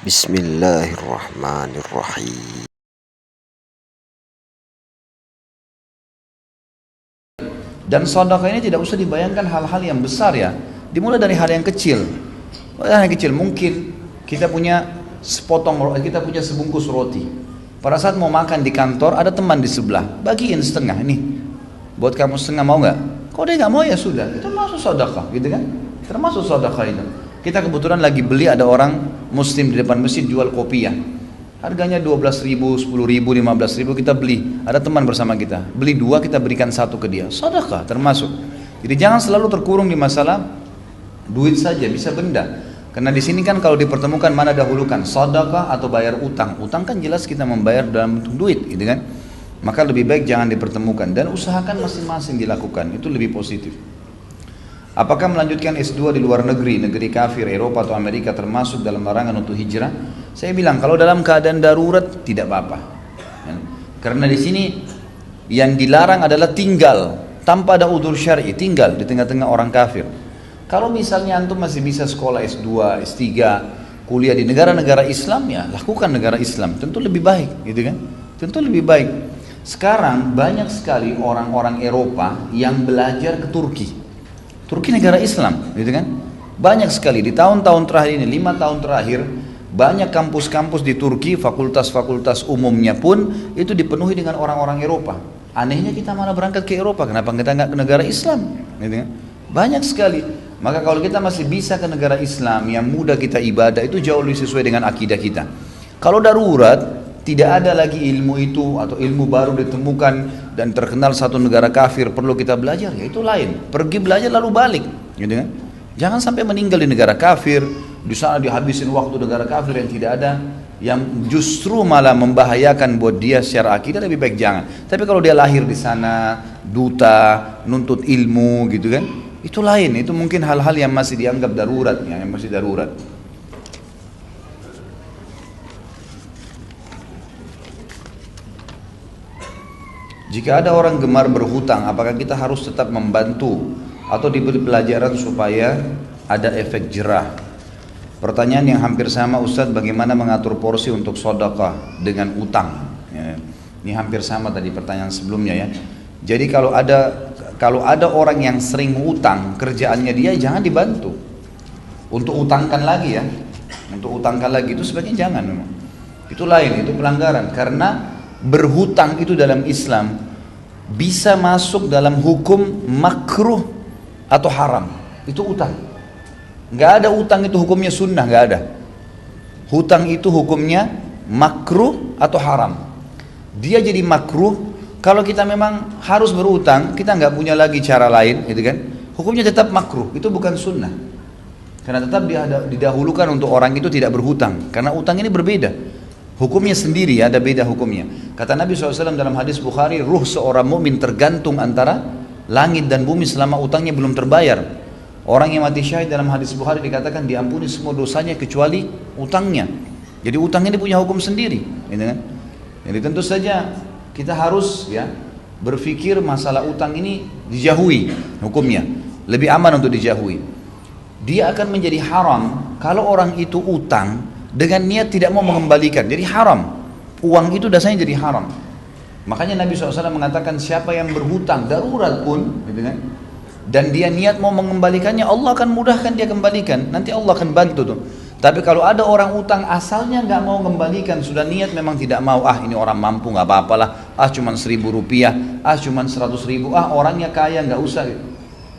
Bismillahirrahmanirrahim. Dan sedekah ini tidak usah dibayangkan hal-hal yang besar ya. Dimulai dari hal yang kecil. Hal yang kecil mungkin kita punya kita punya sebungkus roti. Pada saat mau makan di kantor ada teman di sebelah, bagiin setengah nih. Buat kamu setengah mau nggak? Kalau dia nggak mau ya sudah, itu masuk sedekah, gitu kan? Termasuk sedekah itu. Kita kebetulan lagi beli, ada orang muslim di depan masjid jual kopiah. Harganya 12.000, 10.000, 15.000 kita beli. Ada teman bersama kita, beli dua kita berikan satu ke dia. Sedekah termasuk. Jadi jangan selalu terkurung di masalah duit saja, bisa benda. Karena di sini kan kalau dipertemukan mana dahulukan, sedekah atau bayar utang. Utang kan jelas kita membayar dalam bentuk duit, gitu kan? Maka lebih baik jangan dipertemukan dan usahakan masing-masing dilakukan. Itu lebih positif. Apakah melanjutkan S2 di luar negeri, negeri kafir, Eropa atau Amerika termasuk dalam larangan untuk hijrah? Saya bilang kalau dalam keadaan darurat tidak apa-apa. Ya. Karena di sini yang dilarang adalah tinggal tanpa ada udzur syar'i, tinggal di tengah-tengah orang kafir. Kalau misalnya antum masih bisa sekolah S2, S3, kuliah di negara-negara Islam, ya lakukan negara Islam. Tentu lebih baik, gitu kan? Tentu lebih baik. Sekarang banyak sekali orang-orang Eropa yang belajar ke Turki. Turki negara Islam, gitu kan? Banyak sekali di tahun-tahun terakhir ini, 5 tahun terakhir, banyak kampus-kampus di Turki, fakultas-fakultas umumnya pun itu dipenuhi dengan orang-orang Eropa. Anehnya kita malah berangkat ke Eropa, kenapa kita nggak ke negara Islam? Gitu kan? Banyak sekali. Maka kalau kita masih bisa ke negara Islam yang mudah kita ibadah, itu jauh lebih sesuai dengan akidah kita. Kalau darurat, tidak ada lagi ilmu itu atau ilmu baru ditemukan dan terkenal satu negara kafir perlu kita belajar, ya itu lain. Pergi belajar lalu balik, gitu kan? Jangan sampai meninggal di negara kafir, di sana dihabisin waktu negara kafir yang tidak ada, yang justru malah membahayakan buat dia secara akidah, lebih baik jangan. Tapi kalau dia lahir di sana, duta, nuntut ilmu, gitu kan? Itu lain, itu mungkin hal-hal yang masih dianggap darurat, ya, yang masih darurat. Jika ada orang gemar berhutang, apakah kita harus tetap membantu atau diberi pelajaran supaya ada efek jerah? Pertanyaan yang hampir sama, Ustadz, bagaimana mengatur porsi untuk sedekah dengan utang? Ya, ini hampir sama tadi pertanyaan sebelumnya ya. Jadi kalau ada orang yang sering utang, kerjaannya dia jangan dibantu. Untuk utangkan lagi ya, untuk utangkan lagi itu sebaiknya jangan memang. Itu lain, itu pelanggaran karena berhutang itu dalam Islam bisa masuk dalam hukum makruh atau haram. Itu utang. Nggak ada utang itu hukumnya sunnah, nggak ada. Hutang itu hukumnya makruh atau haram. Dia jadi makruh kalau kita memang harus berutang, kita nggak punya lagi cara lain, gitu kan? Hukumnya tetap makruh. Itu bukan sunnah. Karena tetap didahulukan untuk orang itu tidak berhutang. Karena utang ini berbeda. Hukumnya sendiri, ada beda hukumnya. Kata Nabi SAW dalam hadis Bukhari, ruh seorang mukmin tergantung antara langit dan bumi selama utangnya belum terbayar. Orang yang mati syahid dalam hadis Bukhari dikatakan diampuni semua dosanya kecuali utangnya. Jadi utang ini punya hukum sendiri, gitu kan? Jadi tentu saja kita harus ya berpikir masalah utang ini dijauhi hukumnya, lebih aman untuk dijauhi. Dia akan menjadi haram kalau orang itu utang dengan niat tidak mau mengembalikan, jadi haram. Uang itu dasarnya jadi haram. Makanya Nabi SAW mengatakan siapa yang berhutang darurat pun, gitu kan, dan dia niat mau mengembalikannya, Allah akan mudahkan dia kembalikan. Nanti Allah akan bantu tuh. Tapi kalau ada orang utang asalnya nggak mau kembalikan, sudah niat memang tidak mau, ini orang mampu nggak apa-apalah, cuman 1.000 rupiah, cuman 100.000, orangnya kaya nggak usah.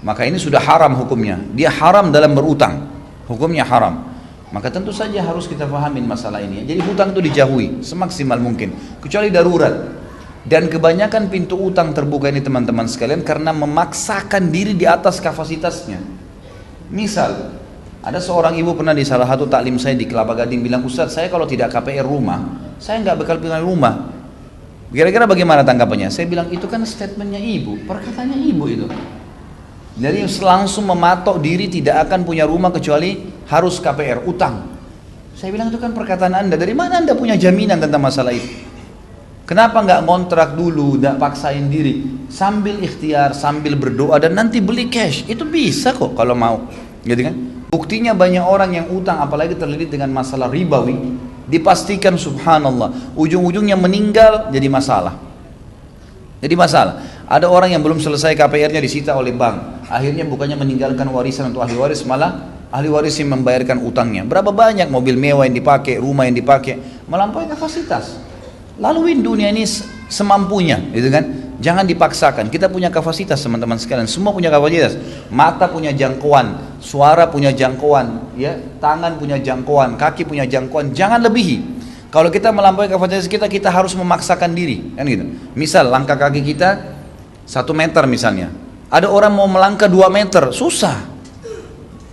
Maka ini sudah haram hukumnya. Dia haram dalam berutang, hukumnya haram. Maka tentu saja harus kita pahamin masalah ini. Jadi hutang itu dijauhi semaksimal mungkin, kecuali darurat. Dan kebanyakan pintu utang terbuka ini teman-teman sekalian karena memaksakan diri di atas kapasitasnya. Misal, ada seorang ibu pernah di salah satu taklim saya di Kelapa Gading bilang, Ustadz, saya kalau tidak KPR rumah, saya nggak bakal punya rumah. Kira-kira bagaimana tanggapannya? Saya bilang, itu kan statementnya ibu, perkataannya ibu itu. Jadi langsung mematok diri tidak akan punya rumah kecuali harus KPR, utang. Saya bilang itu kan perkataan Anda, dari mana Anda punya jaminan tentang masalah itu? Kenapa nggak kontrak dulu, nggak paksain diri, sambil ikhtiar, sambil berdoa dan nanti beli cash, itu bisa kok kalau mau. gitu kan? Buktinya banyak orang yang utang apalagi terlilit dengan masalah ribawi, dipastikan subhanallah ujung-ujungnya meninggal jadi masalah. Jadi masalah. Ada orang yang belum selesai KPR-nya disita oleh bank, akhirnya bukannya meninggalkan warisan untuk ahli waris, malah ahli waris yang membayarkan utangnya. Berapa banyak mobil mewah yang dipakai, rumah yang dipakai, melampaui kapasitas. Laluin dunia ini semampunya, gitu kan? Jangan dipaksakan. Kita punya kapasitas, teman-teman sekalian. Semua punya kapasitas. Mata punya jangkauan, suara punya jangkauan, ya, tangan punya jangkauan, kaki punya jangkauan. Jangan lebihi. Kalau kita melampaui kapasitas kita, kita harus memaksakan diri, kan gitu. Misal langkah kaki kita 1 meter misalnya. Ada orang mau melangkah 2 meter, susah.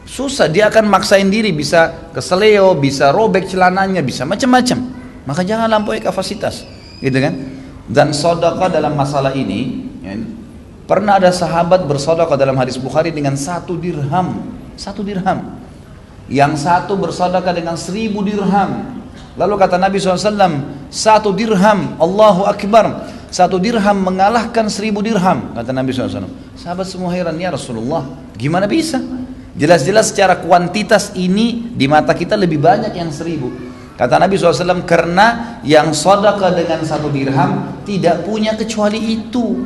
Susah, dia akan maksain diri, bisa keseleo, bisa robek celananya, bisa macam-macam. Maka jangan lampaui kapasitas, gitu kan? Dan sedekah dalam masalah ini, ya, pernah ada sahabat bersedekah dalam hadis Bukhari dengan 1 dirham, 1 dirham. Yang satu bersedekah dengan 1000 dirham. Lalu kata Nabi SAW, 1 dirham, Allahu Akbar, 1 dirham mengalahkan 1000 dirham, kata Nabi SAW. Sahabat semua heran, ya Rasulullah, gimana bisa? Jelas-jelas secara kuantitas ini di mata kita lebih banyak yang 1000. Kata Nabi SAW, karena yang sedekah dengan 1 dirham tidak punya kecuali itu.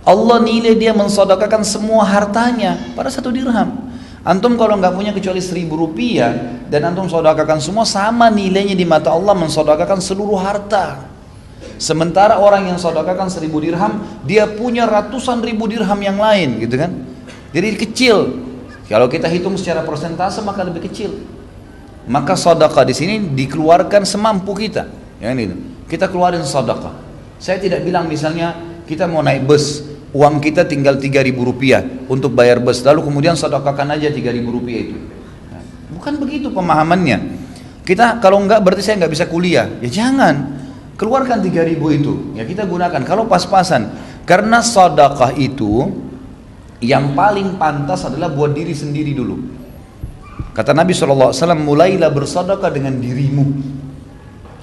Allah nilai dia mensedekahkan semua hartanya pada 1 dirham. Antum kalau nggak punya kecuali 1000 rupiah dan antum sedekahkan semua, sama nilainya di mata Allah mensedekahkan seluruh harta. Sementara orang yang sedekahkan 1000 dirham, dia punya ratusan ribu dirham yang lain, gitu kan? Jadi kecil. Kalau kita hitung secara persentase maka lebih kecil. Maka sedekah di sini dikeluarkan semampu kita, ya gitu. Kita keluarin sedekah. Saya tidak bilang misalnya kita mau naik bus, uang kita tinggal 3.000 rupiah untuk bayar bus, lalu kemudian sedekahkan aja 3.000 rupiah itu. Nah, bukan begitu pemahamannya. Kita kalau enggak berarti saya nggak bisa kuliah. Ya jangan. Keluarkan 3.000 itu, ya kita gunakan kalau pas-pasan. Karena sedekah itu yang paling pantas adalah buat diri sendiri dulu. Kata Nabi SAW, mulailah bersedekah dengan dirimu.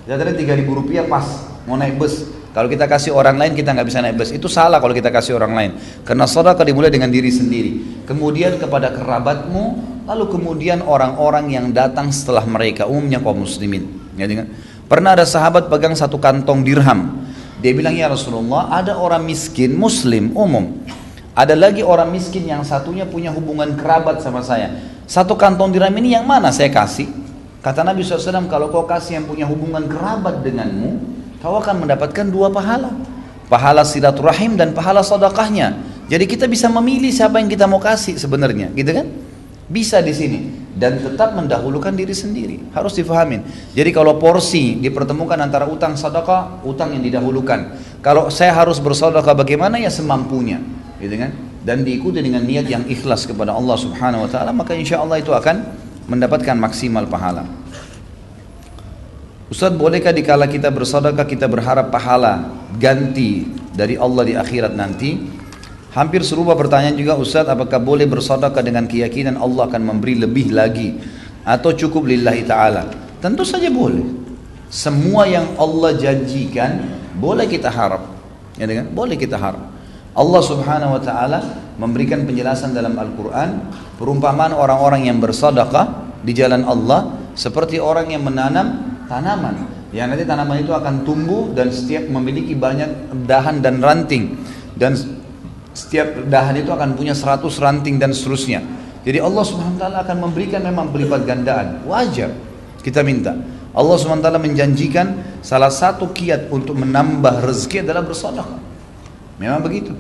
Kita tadi 3.000 rupiah pas mau naik bus. Kalau kita kasih orang lain kita nggak bisa naik bus. Itu salah kalau kita kasih orang lain. Karena sedekah dimulai dengan diri sendiri. Kemudian kepada kerabatmu, lalu kemudian orang-orang yang datang setelah mereka, umumnya kaum muslimin. Ya, pernah ada sahabat pegang 1 kantong dirham. Dia bilang, ya Rasulullah, ada orang miskin muslim umum. Ada lagi orang miskin yang satunya punya hubungan kerabat sama saya. 1 kantong dirham ini yang mana saya kasih? Kata Nabi SAW, kalau kau kasih yang punya hubungan kerabat denganmu, kau akan mendapatkan 2 pahala. Pahala silaturahim dan pahala sedekahnya. Jadi kita bisa memilih siapa yang kita mau kasih sebenarnya, gitu kan? Bisa di sini. Dan tetap mendahulukan diri sendiri. Harus difahamin. Jadi kalau porsi dipertemukan antara utang sedekah, utang yang didahulukan. Kalau saya harus bersedekah bagaimana, ya semampunya, gitu kan? Dan diikuti dengan niat yang ikhlas kepada Allah Subhanahu wa taala, maka insya Allah itu akan mendapatkan maksimal pahala. Ustaz, bolehkah dikala kita bersedekah kita berharap pahala ganti dari Allah di akhirat nanti? Hampir serupa pertanyaan juga Ustaz, apakah boleh bersedekah dengan keyakinan Allah akan memberi lebih lagi atau cukup lillahi ta'ala? Tentu saja boleh. Semua yang Allah janjikan boleh kita harap, ya kan? Boleh kita harap. Allah Subhanahu wa taala memberikan penjelasan dalam Al-Qur'an, perumpamaan orang-orang yang bersedekah di jalan Allah seperti orang yang menanam tanaman. Yang nanti tanaman itu akan tumbuh dan setiap memiliki banyak dahan dan ranting, dan setiap dahan itu akan punya 100 ranting dan seterusnya. Jadi Allah Subhanahu wa taala akan memberikan memang berlipat gandaan. Wajar kita minta. Allah Subhanahu wa taala menjanjikan salah satu kiat untuk menambah rezeki adalah bersedekah. Memang begitu.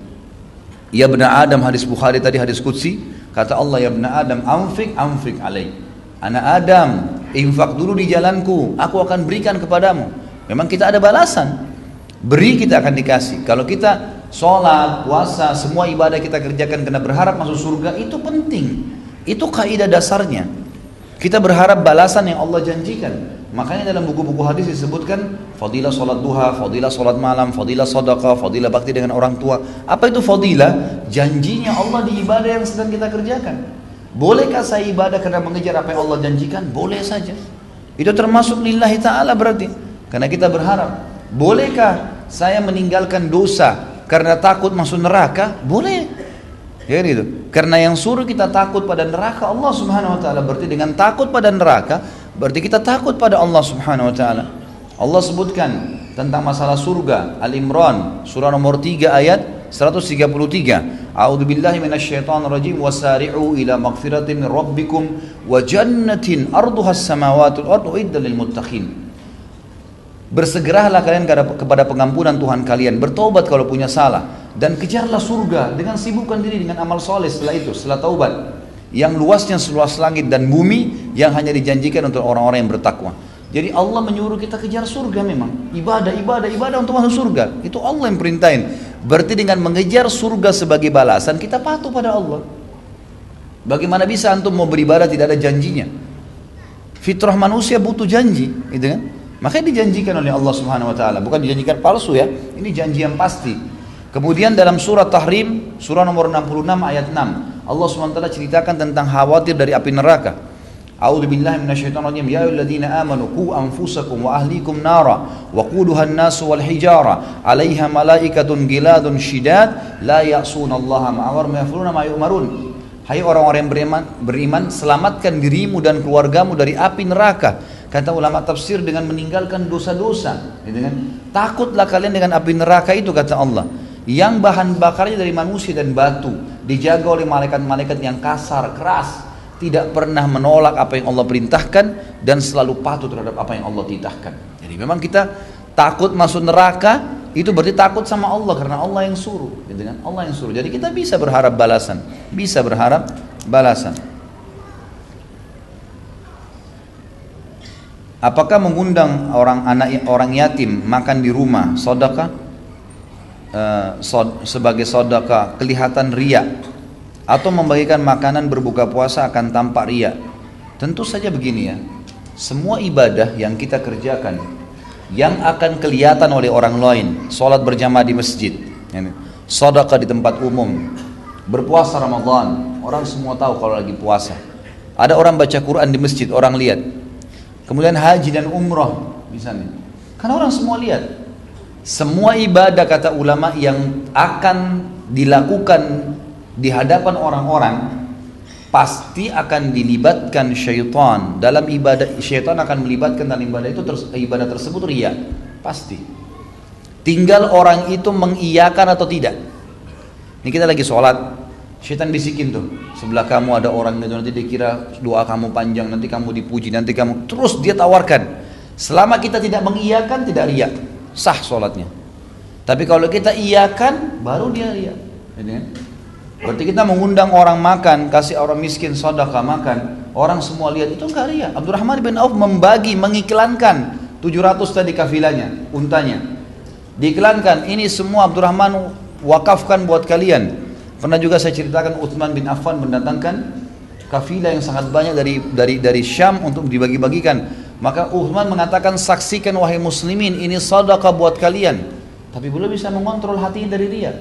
Ya bna Adam, hadis Bukhari tadi, hadis Qudsi, kata Allah, ya bna Adam, anfik alaih. Anak Adam, infak dulu di jalanku, aku akan berikan kepadamu. Memang kita ada balasan. Beri kita akan dikasih. Kalau kita sholat, puasa, semua ibadah kita kerjakan karena berharap masuk surga, itu penting. Itu kaidah dasarnya. Kita berharap balasan yang Allah janjikan. Makanya dalam buku-buku hadis disebutkan fadilah sholat duha, fadilah sholat malam, fadilah sedekah, fadilah bakti dengan orang tua. Apa itu fadilah? Janjinya Allah di ibadah yang sedang kita kerjakan. Bolehkah saya ibadah karena mengejar apa yang Allah janjikan? Boleh saja. Itu termasuk lillahi ta'ala berarti. Karena kita berharap. Bolehkah saya meninggalkan dosa karena takut masuk neraka? Boleh. Ya gitu. Karena yang suruh kita takut pada neraka Allah Subhanahu wa taala, berarti dengan takut pada neraka berarti kita takut pada Allah Subhanahu wa taala. Allah sebutkan tentang masalah surga, Al-Imran surah nomor 3 ayat 133. A'udzubillahi minasyaitonirrajim wasari'u ila maghfiratin min rabbikum wa jannatin arduhas samawati wal ardu uiddat lil muttaqin. Bersegeralah kalian kepada pengampunan Tuhan kalian, bertobat kalau punya salah, dan kejarlah surga dengan sibukkan diri dengan amal soleh setelah taubat, yang luasnya seluas langit dan bumi, yang hanya dijanjikan untuk orang-orang yang bertakwa. Jadi Allah menyuruh kita kejar surga, memang ibadah untuk masuk surga itu Allah yang perintahin. Berarti dengan mengejar surga sebagai balasan kita patuh pada Allah. Bagaimana bisa antum mau beribadah tidak ada janjinya? Fitrah manusia butuh janji, gitu kan? Makanya dijanjikan oleh Allah Subhanahu wa taala, bukan dijanjikan palsu ya. Ini janji yang pasti. Kemudian dalam surah Tahrim, surah nomor 66 ayat 6, Allah Subhanahu wa taala ceritakan tentang khawatir dari api neraka. A'udzubillahi minasyaitonirrajim. Ya ayyuhalladzina amanu qu anfusakum wa ahlikum nara waquduha an-nasu wal hijara 'alaiha malaikatun giladun syidad la ya'sunallaha ma amara wa yaf'aluna ma yu'marun. Hai orang-orang yang beriman, selamatkan dirimu dan keluargamu dari api neraka. Kata ulama tafsir dengan meninggalkan dosa-dosa, gitu kan? Takutlah kalian dengan api neraka itu, kata Allah, yang bahan bakarnya dari manusia dan batu, dijaga oleh malaikat-malaikat yang kasar, keras, tidak pernah menolak apa yang Allah perintahkan dan selalu patuh terhadap apa yang Allah titahkan. Jadi memang kita takut masuk neraka, itu berarti takut sama Allah karena Allah yang suruh, gitu kan? Allah yang suruh. Jadi kita bisa berharap balasan, Apakah mengundang orang yatim makan di rumah sedekah sebagai sedekah kelihatan riya, atau membagikan makanan berbuka puasa akan tampak riya? Tentu saja begini ya, semua ibadah yang kita kerjakan yang akan kelihatan oleh orang lain, sholat berjamaah di masjid, sedekah di tempat umum, berpuasa Ramadan, orang semua tahu kalau lagi puasa. Ada orang baca Quran di masjid, orang lihat. Kemudian haji dan umrah misalnya, karena orang semua lihat. Semua ibadah, kata ulama, yang akan dilakukan di hadapan orang-orang pasti akan dilibatkan syaitan dalam ibadah. Syaitan akan melibatkan dalam ibadah itu, ibadah tersebut riya, pasti. Tinggal orang itu mengiyakan atau tidak. Ini kita lagi sholat, syaitan bisikin tuh, sebelah kamu ada orang itu, nanti dia kira doa kamu panjang, nanti kamu dipuji, nanti kamu, terus dia tawarkan. Selama kita tidak mengiyakan, tidak riya, sah sholatnya. Tapi kalau kita iyakan, baru dia riya. Berarti kita mengundang orang makan, kasih orang miskin sedekah makan, orang semua lihat, itu enggak riya. Abdurrahman bin Auf mengiklankan 700 tadi kafilahnya, untanya, diiklankan, ini semua Abdurrahman wakafkan buat kalian. Pernah juga saya ceritakan Utsman bin Affan mendatangkan kafilah yang sangat banyak dari Syam untuk dibagi-bagikan. Maka Utsman mengatakan, saksikan wahai muslimin, ini sedekah buat kalian. Tapi belum bisa mengontrol hatinya dari riya.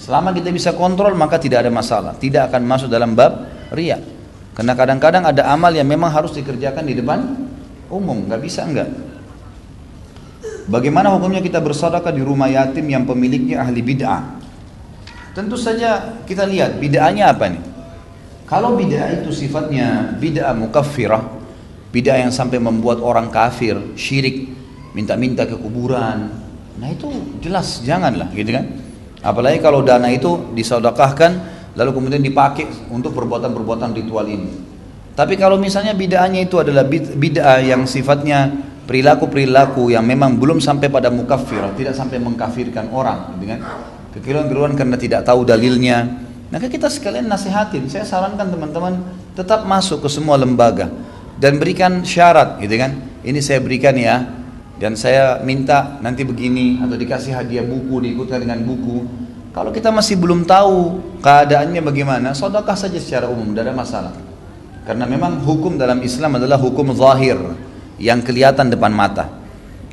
Selama kita bisa kontrol, maka tidak ada masalah, tidak akan masuk dalam bab riya. Karena kadang-kadang ada amal yang memang harus dikerjakan di depan umum, nggak bisa enggak. Bagaimana hukumnya kita bersedekah di rumah yatim yang pemiliknya ahli bid'ah? Tentu saja kita lihat bid'ahnya apa nih. Kalau bid'ah itu sifatnya bid'ah mukaffirah, bid'ah yang sampai membuat orang kafir, syirik, minta-minta ke kuburan, nah itu jelas janganlah, gitu kan. Apalagi kalau dana itu disedekahkan lalu kemudian dipakai untuk perbuatan-perbuatan ritual ini. Tapi kalau misalnya bid'ahnya itu adalah bid'ah yang sifatnya perilaku-perilaku yang memang belum sampai pada mukaffirah, tidak sampai mengkafirkan orang, gitu kan, kekeliruan-kekeliruan karena tidak tahu dalilnya, maka kita sekalian nasihatin. Saya sarankan teman-teman tetap masuk ke semua lembaga dan berikan syarat, gitu kan. Ini saya berikan ya, dan saya minta nanti begini, atau dikasih hadiah buku, diikutkan dengan buku. Kalau kita masih belum tahu keadaannya bagaimana, sedekah saja secara umum, tidak ada masalah. Karena memang hukum dalam Islam adalah hukum zahir, yang kelihatan depan mata.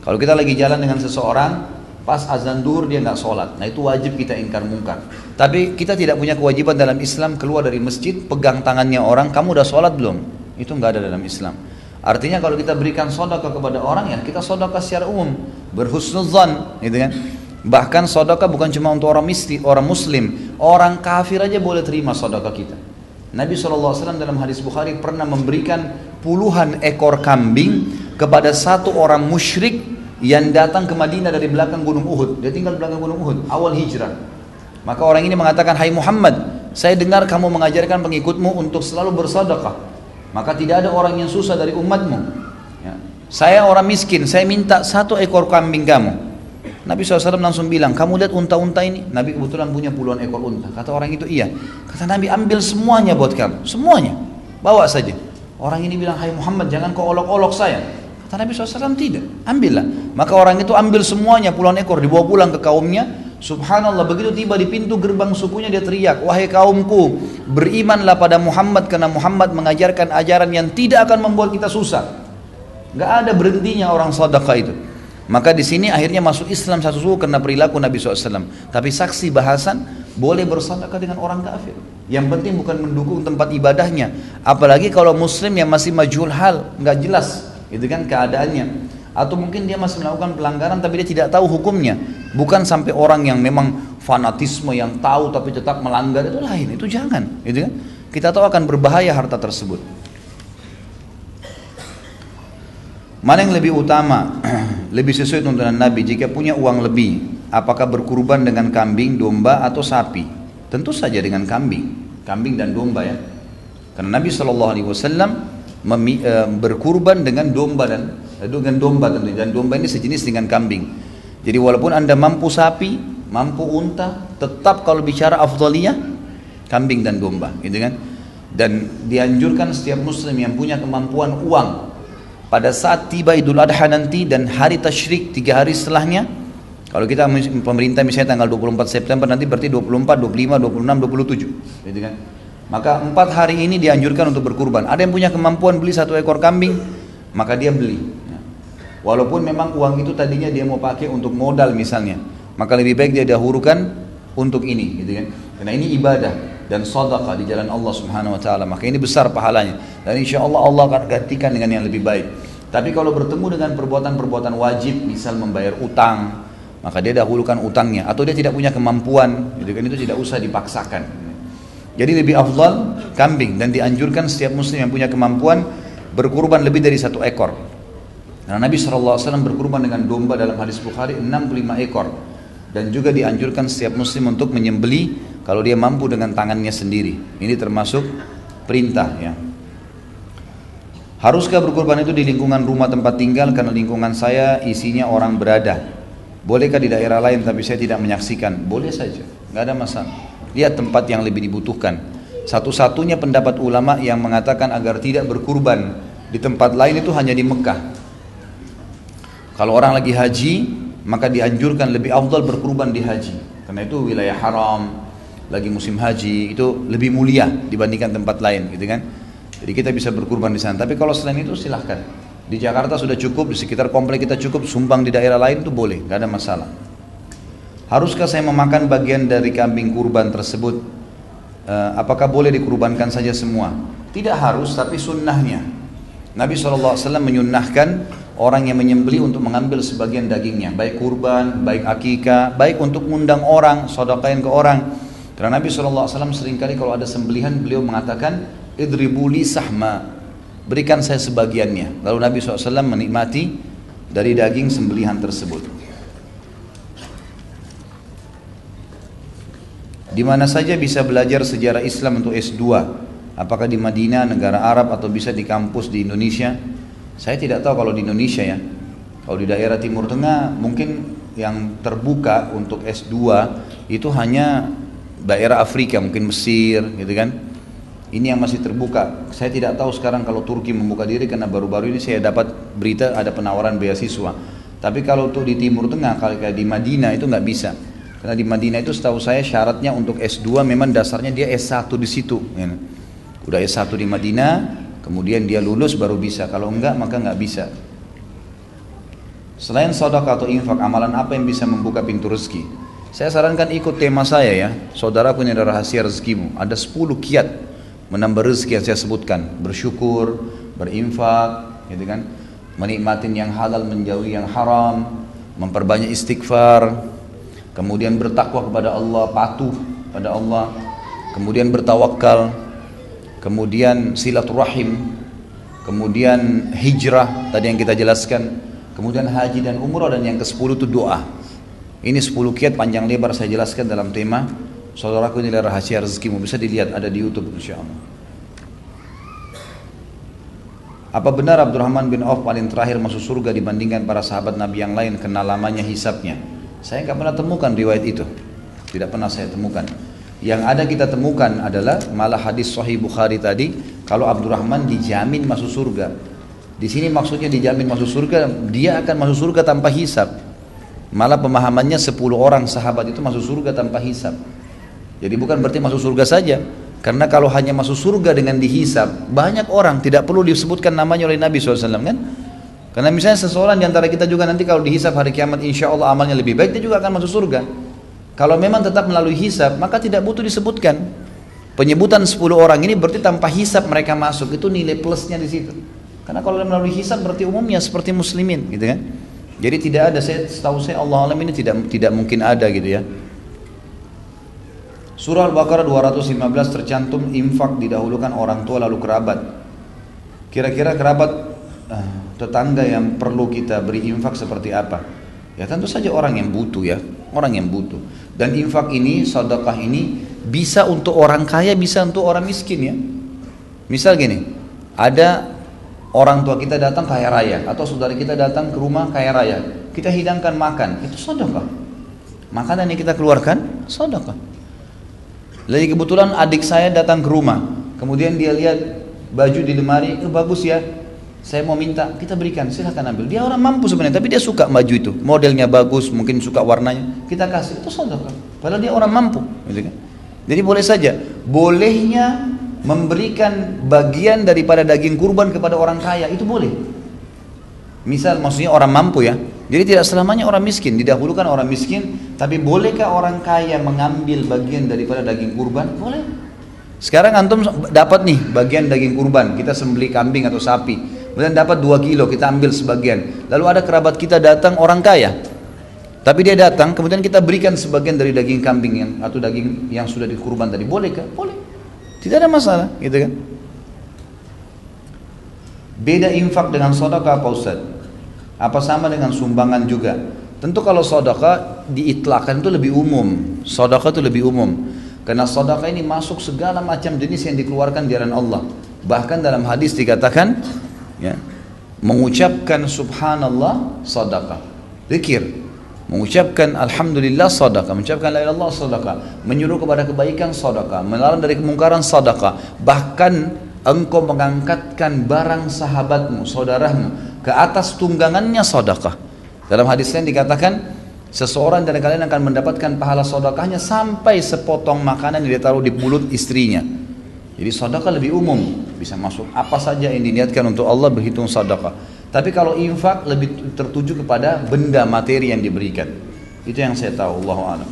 Kalau kita lagi jalan dengan seseorang, pas azan duhur dia nggak sholat, nah itu wajib kita ingkar mungkar. Tapi kita tidak punya kewajiban dalam Islam keluar dari masjid pegang tangannya orang, kamu udah sholat belum? Itu nggak ada dalam Islam. Artinya kalau kita berikan sedekah kepada orang, ya kita sedekah secara umum, berhusnuzan, gitu kan. Bahkan sedekah bukan cuma untuk orang muslim, Orang kafir aja boleh terima sedekah kita. Nabi SAW dalam hadis Bukhari pernah memberikan puluhan ekor kambing kepada satu orang musyrik yang datang ke Madinah dari belakang Gunung Uhud. Dia tinggal di belakang Gunung Uhud, awal hijrah. Maka orang ini mengatakan, "Hai Muhammad, saya dengar kamu mengajarkan pengikutmu untuk selalu bersedekah. Maka tidak ada orang yang susah dari umatmu. Ya. Saya orang miskin, saya minta satu ekor kambing kamu." Nabi SAW langsung bilang, "Kamu lihat unta-unta ini?" Nabi kebetulan punya puluhan ekor unta. Kata orang itu, "Iya." Kata Nabi, "Ambil semuanya buat kamu, semuanya, bawa saja." Orang ini bilang, "Hai Muhammad, jangan kau olok-olok saya." Kata Nabi SAW, "Tidak, ambillah." Maka orang itu ambil semuanya, puluhan ekor, dibawa pulang ke kaumnya. Subhanallah, begitu tiba di pintu gerbang sukunya dia teriak, "Wahai kaumku, berimanlah pada Muhammad karena Muhammad mengajarkan ajaran yang tidak akan membuat kita susah." Gak ada berhentinya orang sedekah itu. Maka di sini akhirnya masuk Islam satu suku karena perilaku Nabi SAW. Tapi saksi bahasan boleh bersedekah dengan orang kafir. Yang penting bukan mendukung tempat ibadahnya. Apalagi kalau Muslim yang masih majhul hal, nggak jelas, itu kan keadaannya. Atau mungkin dia masih melakukan pelanggaran tapi dia tidak tahu hukumnya. Bukan sampai orang yang memang fanatisme yang tahu tapi tetap melanggar, itu lain. Itu jangan, itu kan. Kita tahu akan berbahaya harta tersebut. Mana yang lebih utama, lebih sesuai tuntunan Nabi? Jika punya uang lebih, apakah berkurban dengan kambing, domba atau sapi? Tentu saja dengan kambing dan domba ya. Karena Nabi SAW berkurban dengan domba dan domba tentu, dan domba ini sejenis dengan kambing. Jadi walaupun Anda mampu sapi, mampu unta, tetap kalau bicara afdaliyah kambing dan domba, gitu kan? Dan dianjurkan setiap muslim yang punya kemampuan uang pada saat tiba Idul Adha nanti dan hari tasyrik 3 hari setelahnya, kalau kita pemerintah misalnya tanggal 24 September nanti berarti 24, 25, 26, 27, gitu kan? Maka 4 hari ini dianjurkan untuk berkurban. Ada yang punya kemampuan beli 1 ekor kambing, maka dia beli. Walaupun memang uang itu tadinya dia mau pakai untuk modal misalnya, maka lebih baik dia dahulukan untuk ini, gitu kan? Karena ini ibadah dan sedekah di jalan Allah Subhanahu wa taala, maka ini besar pahalanya dan insyaallah Allah akan gantikan dengan yang lebih baik. Tapi kalau bertemu dengan perbuatan-perbuatan wajib, misal membayar utang, maka dia dahulukan utangnya, atau dia tidak punya kemampuan, gitu kan, itu tidak usah dipaksakan. Jadi lebih afdal kambing, dan dianjurkan setiap muslim yang punya kemampuan berkurban lebih dari 1 ekor. Karena Nabi SAW berkurban dengan domba dalam hadis Bukhari 65 ekor. Dan juga dianjurkan setiap muslim untuk menyembeli kalau dia mampu dengan tangannya sendiri. Ini termasuk perintah ya. Haruskah berkurban itu di lingkungan rumah tempat tinggal? Karena lingkungan saya isinya orang berada. Bolehkah di daerah lain tapi saya tidak menyaksikan? Boleh saja, nggak ada masalah. Lihat tempat yang lebih dibutuhkan. Satu-satunya pendapat ulama yang mengatakan agar tidak berkurban di tempat lain itu hanya di Mekah. Kalau orang lagi haji, maka dianjurkan lebih afdal berkurban di haji. Karena itu wilayah haram, lagi musim haji, itu lebih mulia dibandingkan tempat lain, gitu kan? Jadi kita bisa berkurban di sana. Tapi kalau selain itu silahkan. Di Jakarta sudah cukup, di sekitar komplek kita cukup, sumbang di daerah lain itu boleh, nggak ada masalah. Haruskah saya memakan bagian dari kambing kurban tersebut? Apakah boleh dikurbankan saja semua? Tidak harus, tapi sunnahnya. Nabi SAW menyunnahkan orang yang menyembeli untuk mengambil sebagian dagingnya, baik kurban, baik akikah, baik untuk mengundang orang, sedekahin ke orang. Karena Nabi SAW seringkali kalau ada sembelihan beliau mengatakan, "Idribu li sahma," berikan saya sebagiannya. Lalu Nabi SAW menikmati dari daging sembelihan tersebut. Di mana saja bisa belajar sejarah Islam untuk S2? Apakah di Madinah, negara Arab, atau bisa di kampus di Indonesia? Saya tidak tahu kalau di Indonesia ya. Kalau di daerah Timur Tengah mungkin yang terbuka untuk S2 itu hanya daerah Afrika, mungkin Mesir gitu kan. Ini yang masih terbuka. Saya tidak tahu sekarang kalau Turki membuka diri, karena baru-baru ini saya dapat berita ada penawaran beasiswa. Tapi kalau untuk di Timur Tengah, kalau kayak di Madinah itu nggak bisa. Karena di Madinah itu setahu saya syaratnya untuk S2 memang dasarnya dia S1 di situ. Ya. Udah S1 di Madinah, kemudian dia lulus baru bisa. Kalau enggak maka nggak bisa. Selain sedekah atau infak, amalan apa yang bisa membuka pintu rezeki? Saya sarankan ikut tema saya ya. Saudaraku, ini ada rahasia rezekimu. Ada 10 kiat menambah rezeki yang saya sebutkan. Bersyukur, berinfak, gitu kan? Menikmatin yang halal, menjauhi yang haram, memperbanyak istighfar, kemudian bertakwa kepada Allah, patuh, pada Allah, kemudian bertawakal, kemudian silaturahim, kemudian hijrah tadi yang kita jelaskan, kemudian haji dan umrah, dan yang ke-10 itu doa. Ini 10 kiat panjang lebar saya jelaskan dalam tema Saudaraku Nilai Rahasia Rezekimu, bisa dilihat ada di YouTube insyaallah. Apa benar Abdurrahman bin Auf paling terakhir masuk surga dibandingkan para sahabat Nabi yang lain karena lamanya hisabnya? Saya nggak pernah temukan riwayat itu, tidak pernah saya temukan. Yang ada kita temukan adalah malah hadis Sahih Bukhari tadi, kalau Abdurrahman dijamin masuk surga. Di sini maksudnya dijamin masuk surga, dia akan masuk surga tanpa hisab. Malah pemahamannya 10 orang sahabat itu masuk surga tanpa hisab. Jadi bukan berarti masuk surga saja. Karena kalau hanya masuk surga dengan dihisab, banyak orang tidak perlu disebutkan namanya oleh Nabi SAW kan? Karena misalnya seseorang di antara kita juga nanti kalau dihisab hari kiamat, insya Allah amalnya lebih baik, dia juga akan masuk surga. Kalau memang tetap melalui hisab, maka tidak butuh disebutkan. Penyebutan 10 orang ini berarti tanpa hisab mereka masuk, itu nilai plusnya di situ. Karena kalau melalui hisab berarti umumnya seperti muslimin, gitu kan? Jadi tidak ada, setahu saya Allah alam ini tidak mungkin ada gitu ya. Surah Al-Baqarah 215 tercantum infak didahulukan orang tua lalu kerabat. Kira-kira kerabat tetangga yang perlu kita beri infak seperti apa? Ya tentu saja orang yang butuh ya, orang yang butuh. Dan infak ini, sedekah ini bisa untuk orang kaya, bisa untuk orang miskin ya. Misal gini, ada orang tua kita datang kaya raya atau saudara kita datang ke rumah kaya raya, kita hidangkan makan, itu sedekah. Makanan yang kita keluarkan sedekah. Lagi kebetulan adik saya datang ke rumah, kemudian dia lihat baju di lemari, bagus ya, saya mau minta, kita berikan, silahkan ambil. Dia orang mampu sebenarnya, tapi dia suka baju itu, modelnya bagus, mungkin suka warnanya, kita kasih, itu sedekah. Padahal dia orang mampu, gitu kan? Jadi boleh saja, bolehnya memberikan bagian daripada daging kurban kepada orang kaya, itu boleh. Misal maksudnya orang mampu ya. Jadi tidak selamanya orang miskin, didahulukan orang miskin, tapi bolehkah orang kaya mengambil bagian daripada daging kurban? Boleh. Sekarang antum dapat nih bagian daging kurban, kita sembelih kambing atau sapi, kemudian dapat 2 kilo, kita ambil sebagian. Lalu ada kerabat kita datang orang kaya, tapi dia datang, kemudian kita berikan sebagian dari daging kambing atau daging yang sudah dikurban tadi, bolehkah? Boleh. Tidak ada masalah, gitu kan? Beda infak dengan sedekah apa Ustaz? Apa sama dengan sumbangan juga? Tentu kalau sedekah diitlakkan itu lebih umum. Sedekah itu lebih umum. Karena sedekah ini masuk segala macam jenis yang dikeluarkan di jalan Allah. Bahkan dalam hadis dikatakan ya, mengucapkan subhanallah sedekah. Zikir, mengucapkan alhamdulillah sedekah, mengucapkan la ilaha illallah sedekah, menyuruh kepada kebaikan sedekah, melarang dari kemungkaran sedekah. Bahkan engkau mengangkatkan barang sahabatmu, saudaramu ke atas tunggangannya sedekah. Dalam hadis lain dikatakan seseorang dari kalian akan mendapatkan pahala sedekahnya sampai sepotong makanan yang dia taruh di mulut istrinya. Jadi sedekah lebih umum, bisa masuk apa saja yang diniatkan untuk Allah berhitung sedekah. Tapi kalau infak lebih tertuju kepada benda materi yang diberikan. Itu yang saya tahu, Allahu a'lam.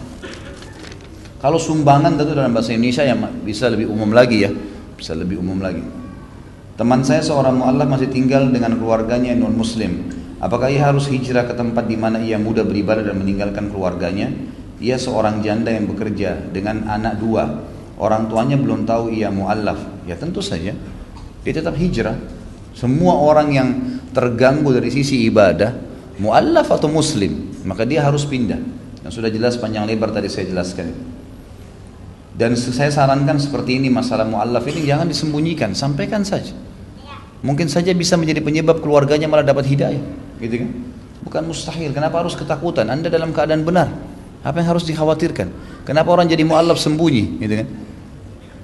Kalau sumbangan tentu dalam bahasa Indonesia yang bisa lebih umum lagi ya. Bisa lebih umum lagi. Teman saya seorang mu'allaf masih tinggal dengan keluarganya yang non muslim. Apakah ia harus hijrah ke tempat di mana ia mudah beribadah dan meninggalkan keluarganya? Ia seorang janda yang bekerja dengan anak 2. Orang tuanya belum tahu ia mu'allaf. Ya tentu saja dia tetap hijrah. Semua orang yang terganggu dari sisi ibadah, mu'allaf atau muslim, maka dia harus pindah. Yang sudah jelas panjang lebar tadi saya jelaskan. Dan saya sarankan seperti ini, masalah mu'allaf ini jangan disembunyikan, sampaikan saja. Mungkin saja bisa menjadi penyebab keluarganya malah dapat hidayah, gitu kan? Bukan mustahil. Kenapa harus ketakutan? Anda dalam keadaan benar. Apa yang harus dikhawatirkan? Kenapa orang jadi mu'allaf sembunyi, gitu kan?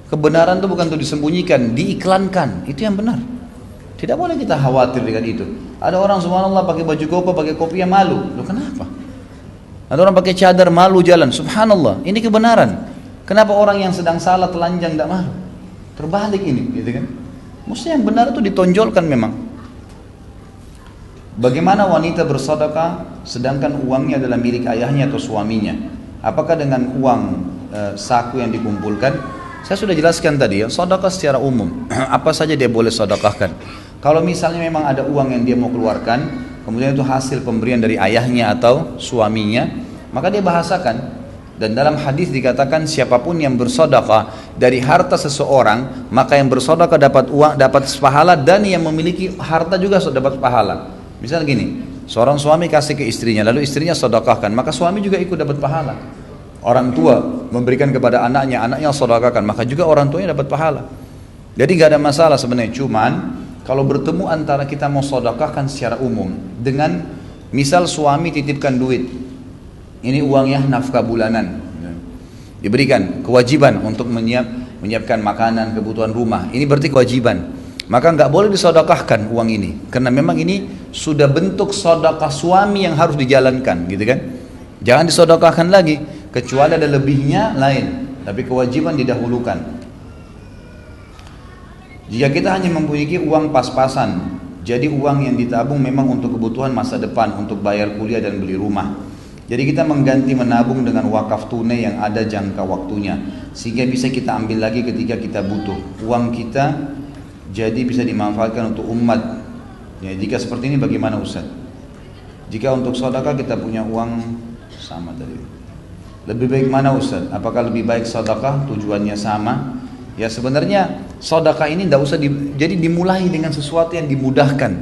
Kebenaran itu bukan untuk disembunyikan, diiklankan. Itu yang benar. Tidak boleh kita khawatir dengan itu. Ada orang subhanallah pakai baju koko, pakai kopiah malu. Loh kenapa? Ada orang pakai cadar malu jalan. Subhanallah, ini kebenaran. Kenapa orang yang sedang salah telanjang tidak malu? Terbalik ini, gitu kan? Mesti yang benar itu ditonjolkan memang. Bagaimana wanita bersedekah sedangkan uangnya adalah milik ayahnya atau suaminya? Apakah dengan uang saku yang dikumpulkan? Saya sudah jelaskan tadi ya, sedekah secara umum. Apa saja dia boleh sedekahkan. Kalau misalnya memang ada uang yang dia mau keluarkan, kemudian itu hasil pemberian dari ayahnya atau suaminya, maka dia bahasakan. Dan dalam hadis dikatakan siapapun yang bersedekah dari harta seseorang, maka yang bersedekah dapat uang, dapat pahala, dan yang memiliki harta juga dapat pahala. Misal gini, seorang suami kasih ke istrinya, lalu istrinya sedekahkan, maka suami juga ikut dapat pahala. Orang tua memberikan kepada anaknya, anaknya sedekahkan, maka juga orang tuanya dapat pahala. Jadi gak ada masalah sebenarnya, cuman kalau bertemu antara kita mau sedekahkan secara umum dengan misal suami titipkan duit, ini uangnya nafkah bulanan, diberikan kewajiban untuk menyiapkan makanan, kebutuhan rumah, ini berarti kewajiban, maka nggak boleh disedekahkan uang ini, karena memang ini sudah bentuk sedekah suami yang harus dijalankan, gitu kan. Jangan disedekahkan lagi, kecuali ada lebihnya lain, tapi kewajiban didahulukan. Jika kita hanya mempunyai uang pas-pasan, jadi uang yang ditabung memang untuk kebutuhan masa depan, untuk bayar kuliah dan beli rumah. Jadi kita mengganti menabung dengan wakaf tunai yang ada jangka waktunya, sehingga bisa kita ambil lagi ketika kita butuh. Uang kita jadi bisa dimanfaatkan untuk umat. Ya, jika seperti ini bagaimana Ustaz? Jika untuk sedekah kita punya uang sama tadi, lebih baik mana Ustaz? Apakah lebih baik sedekah tujuannya sama? Ya sebenarnya sedekah ini tidak usah jadi dimulai dengan sesuatu yang dimudahkan.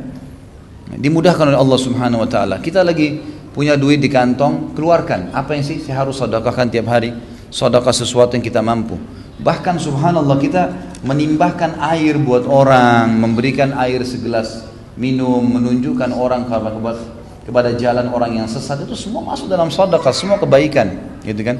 Dimudahkan oleh Allah Subhanahu wa taala. Kita lagi punya duit di kantong, keluarkan. Apa yang sih saya harus sedekahkan tiap hari? Sedekah sesuatu yang kita mampu. Bahkan subhanallah kita menimbahkan air buat orang, memberikan air segelas minum, menunjukkan orang kepada jalan orang yang sesat, itu semua masuk dalam sedekah, semua kebaikan, gitu kan?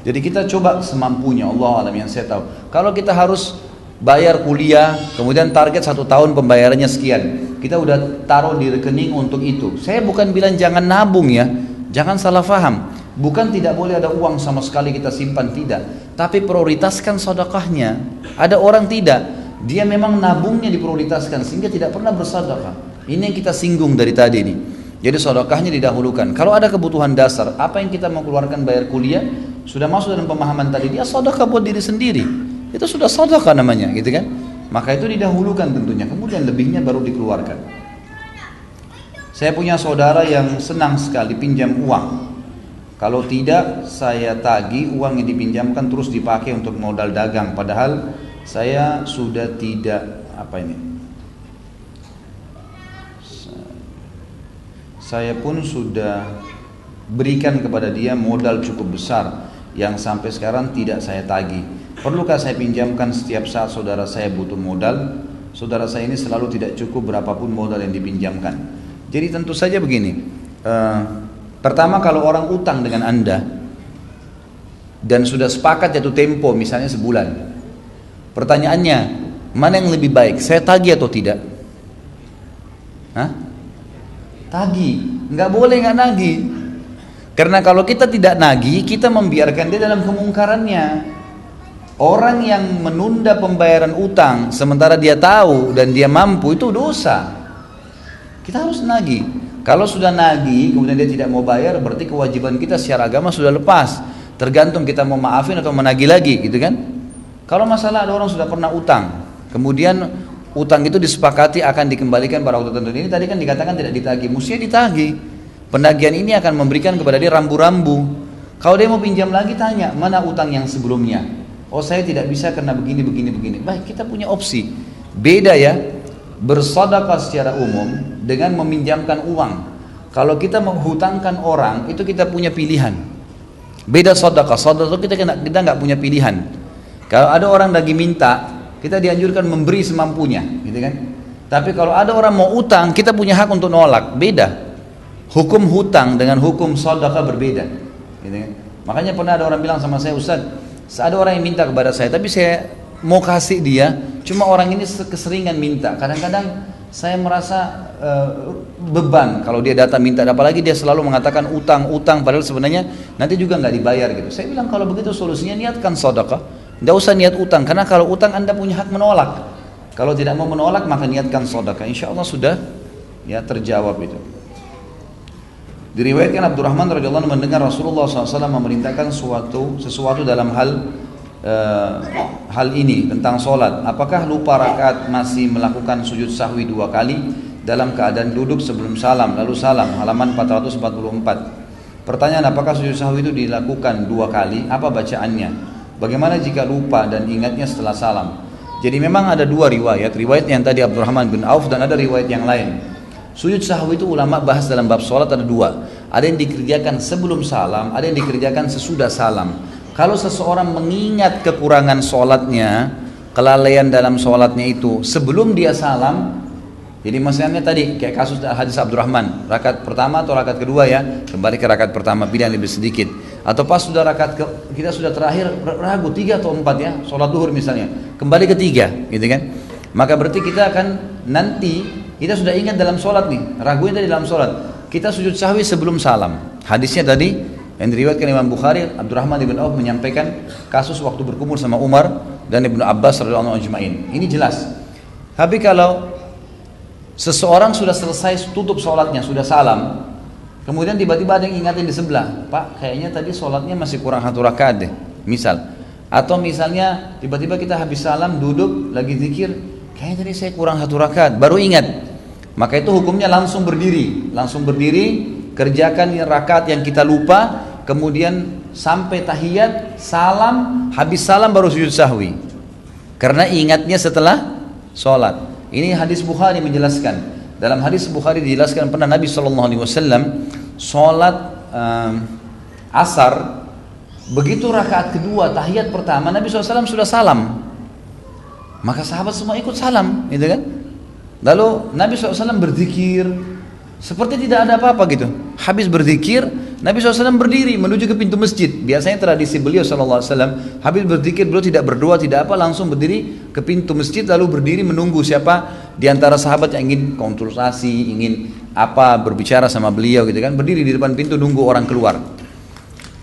Jadi kita coba semampunya, Allah alam yang saya tahu. Kalau kita harus bayar kuliah, kemudian target 1 tahun pembayarannya sekian, kita udah taruh di rekening untuk itu. Saya bukan bilang jangan nabung ya, jangan salah faham. Bukan tidak boleh ada uang sama sekali kita simpan, tidak. Tapi prioritaskan sedekahnya. Ada orang tidak, dia memang nabungnya diprioritaskan sehingga tidak pernah bersedekah. Ini yang kita singgung dari tadi nih. Jadi sedekahnya didahulukan. Kalau ada kebutuhan dasar, apa yang kita mau keluarkan bayar kuliah, sudah masuk dalam pemahaman tadi, dia sedekah buat diri sendiri. Itu sudah sedekah namanya, gitu kan? Maka itu didahulukan tentunya, kemudian lebihnya baru dikeluarkan. Saya punya saudara yang senang sekali pinjam uang. Kalau tidak, saya tagih uang yang dipinjamkan terus dipakai untuk modal dagang. Padahal saya sudah tidak saya pun sudah berikan kepada dia modal cukup besar yang sampai sekarang tidak saya tagih. Perlukah saya pinjamkan setiap saat saudara saya butuh modal? Saudara saya ini selalu tidak cukup berapapun modal yang dipinjamkan. Jadi tentu saja begini, pertama kalau orang utang dengan Anda dan sudah sepakat jatuh tempo misalnya sebulan, pertanyaannya mana yang lebih baik, saya tagih atau tidak? Tagih, nggak boleh nggak nagih. Karena kalau kita tidak nagih, kita membiarkan dia dalam kemungkarannya. Orang yang menunda pembayaran utang sementara dia tahu dan dia mampu, itu dosa. Kita harus nagih. Kalau sudah nagih kemudian dia tidak mau bayar, berarti kewajiban kita secara agama sudah lepas. Tergantung kita mau maafin atau menagih lagi, gitu kan? Kalau masalah ada orang sudah pernah utang, kemudian utang itu disepakati akan dikembalikan pada waktu tertentu. Ini tadi kan dikatakan tidak ditagih, mestinya ditagih. Penagihan ini akan memberikan kepada dia rambu-rambu. Kalau dia mau pinjam lagi, tanya mana utang yang sebelumnya. Oh saya tidak bisa karena begini. Baik, kita punya opsi. Beda ya, bersedekah secara umum dengan meminjamkan uang. Kalau kita menghutangkan orang, itu kita punya pilihan. Beda sedekah. Sedekah kita nggak punya pilihan. Kalau ada orang lagi minta, kita dianjurkan memberi semampunya, gitu kan? Tapi kalau ada orang mau utang, kita punya hak untuk nolak. Beda. Hukum hutang dengan hukum sedekah berbeda, gitu kan? Makanya pernah ada orang bilang sama saya, Ustaz, ada orang yang minta kepada saya, tapi saya mau kasih dia, cuma orang ini keseringan minta. Kadang-kadang saya merasa beban kalau dia datang minta, apalagi dia selalu mengatakan utang, padahal sebenarnya nanti juga nggak dibayar gitu. Saya bilang kalau begitu solusinya niatkan sedekah, nggak usah niat utang, karena kalau utang Anda punya hak menolak. Kalau tidak mau menolak maka niatkan sedekah, insya Allah sudah ya terjawab itu. Diriwayatkan Abdurrahman radhiyallahu anhu mendengar Rasulullah SAW memerintahkan sesuatu dalam hal ini tentang solat. Apakah lupa rakaat masih melakukan sujud sahwi 2 kali dalam keadaan duduk sebelum salam lalu salam, halaman 444. Pertanyaan, apakah sujud sahwi itu dilakukan 2 kali? Apa bacaannya? Bagaimana jika lupa dan ingatnya setelah salam? Jadi memang ada 2 riwayat. Riwayat yang tadi Abdurrahman bin Auf dan ada riwayat yang lain. Sujud sahwi itu ulama bahas dalam bab sholat ada 2. Ada yang dikerjakan sebelum salam, ada yang dikerjakan sesudah salam. Kalau seseorang mengingat kekurangan sholatnya, kelalaian dalam sholatnya itu sebelum dia salam, jadi maksudnya tadi kayak kasus hadis Abdurrahman, rakaat pertama atau rakaat kedua ya, kembali ke rakaat pertama, pilih yang lebih sedikit. Atau pas sudah kita sudah terakhir ragu 3 atau 4 ya, sholat duhur misalnya, kembali ke 3 gitu kan. Maka berarti kita akan nanti, kita sudah ingat dalam sholat nih, ragunya tadi dalam sholat, kita sujud sahwi sebelum salam. Hadisnya tadi yang diriwayatkan Imam Bukhari, Abdurrahman bin Auf menyampaikan kasus waktu berkumpul sama Umar dan Ibnu Abbas radhiyallahu anhu ajma'in. Ini jelas. Tapi kalau seseorang sudah selesai tutup sholatnya, sudah salam, kemudian tiba-tiba ada yang ingatin di sebelah, Pak, kayaknya tadi sholatnya masih kurang 1 rakaat deh, misal. Atau misalnya tiba-tiba kita habis salam, duduk, lagi zikir, kayaknya tadi saya kurang 1 rakaat, baru ingat. Maka itu hukumnya langsung berdiri, kerjakan rakaat yang kita lupa, kemudian sampai tahiyat, salam, habis salam baru sujud sahwi. Karena ingatnya setelah sholat. Ini hadis Bukhari menjelaskan. Dalam hadis Bukhari dijelaskan pernah Nabi SAW sholat asar, begitu rakaat kedua tahiyat pertama Nabi SAW sudah salam. Maka sahabat semua ikut salam, gitu kan? Lalu Nabi SAW berzikir seperti tidak ada apa-apa gitu. Habis berzikir, Nabi SAW berdiri menuju ke pintu masjid. Biasanya tradisi beliau SAW, habis berzikir beliau tidak berdoa, tidak apa, langsung berdiri ke pintu masjid lalu berdiri menunggu siapa di antara sahabat yang ingin konsultasi, ingin apa, berbicara sama beliau gitu kan. Berdiri di depan pintu nunggu orang keluar.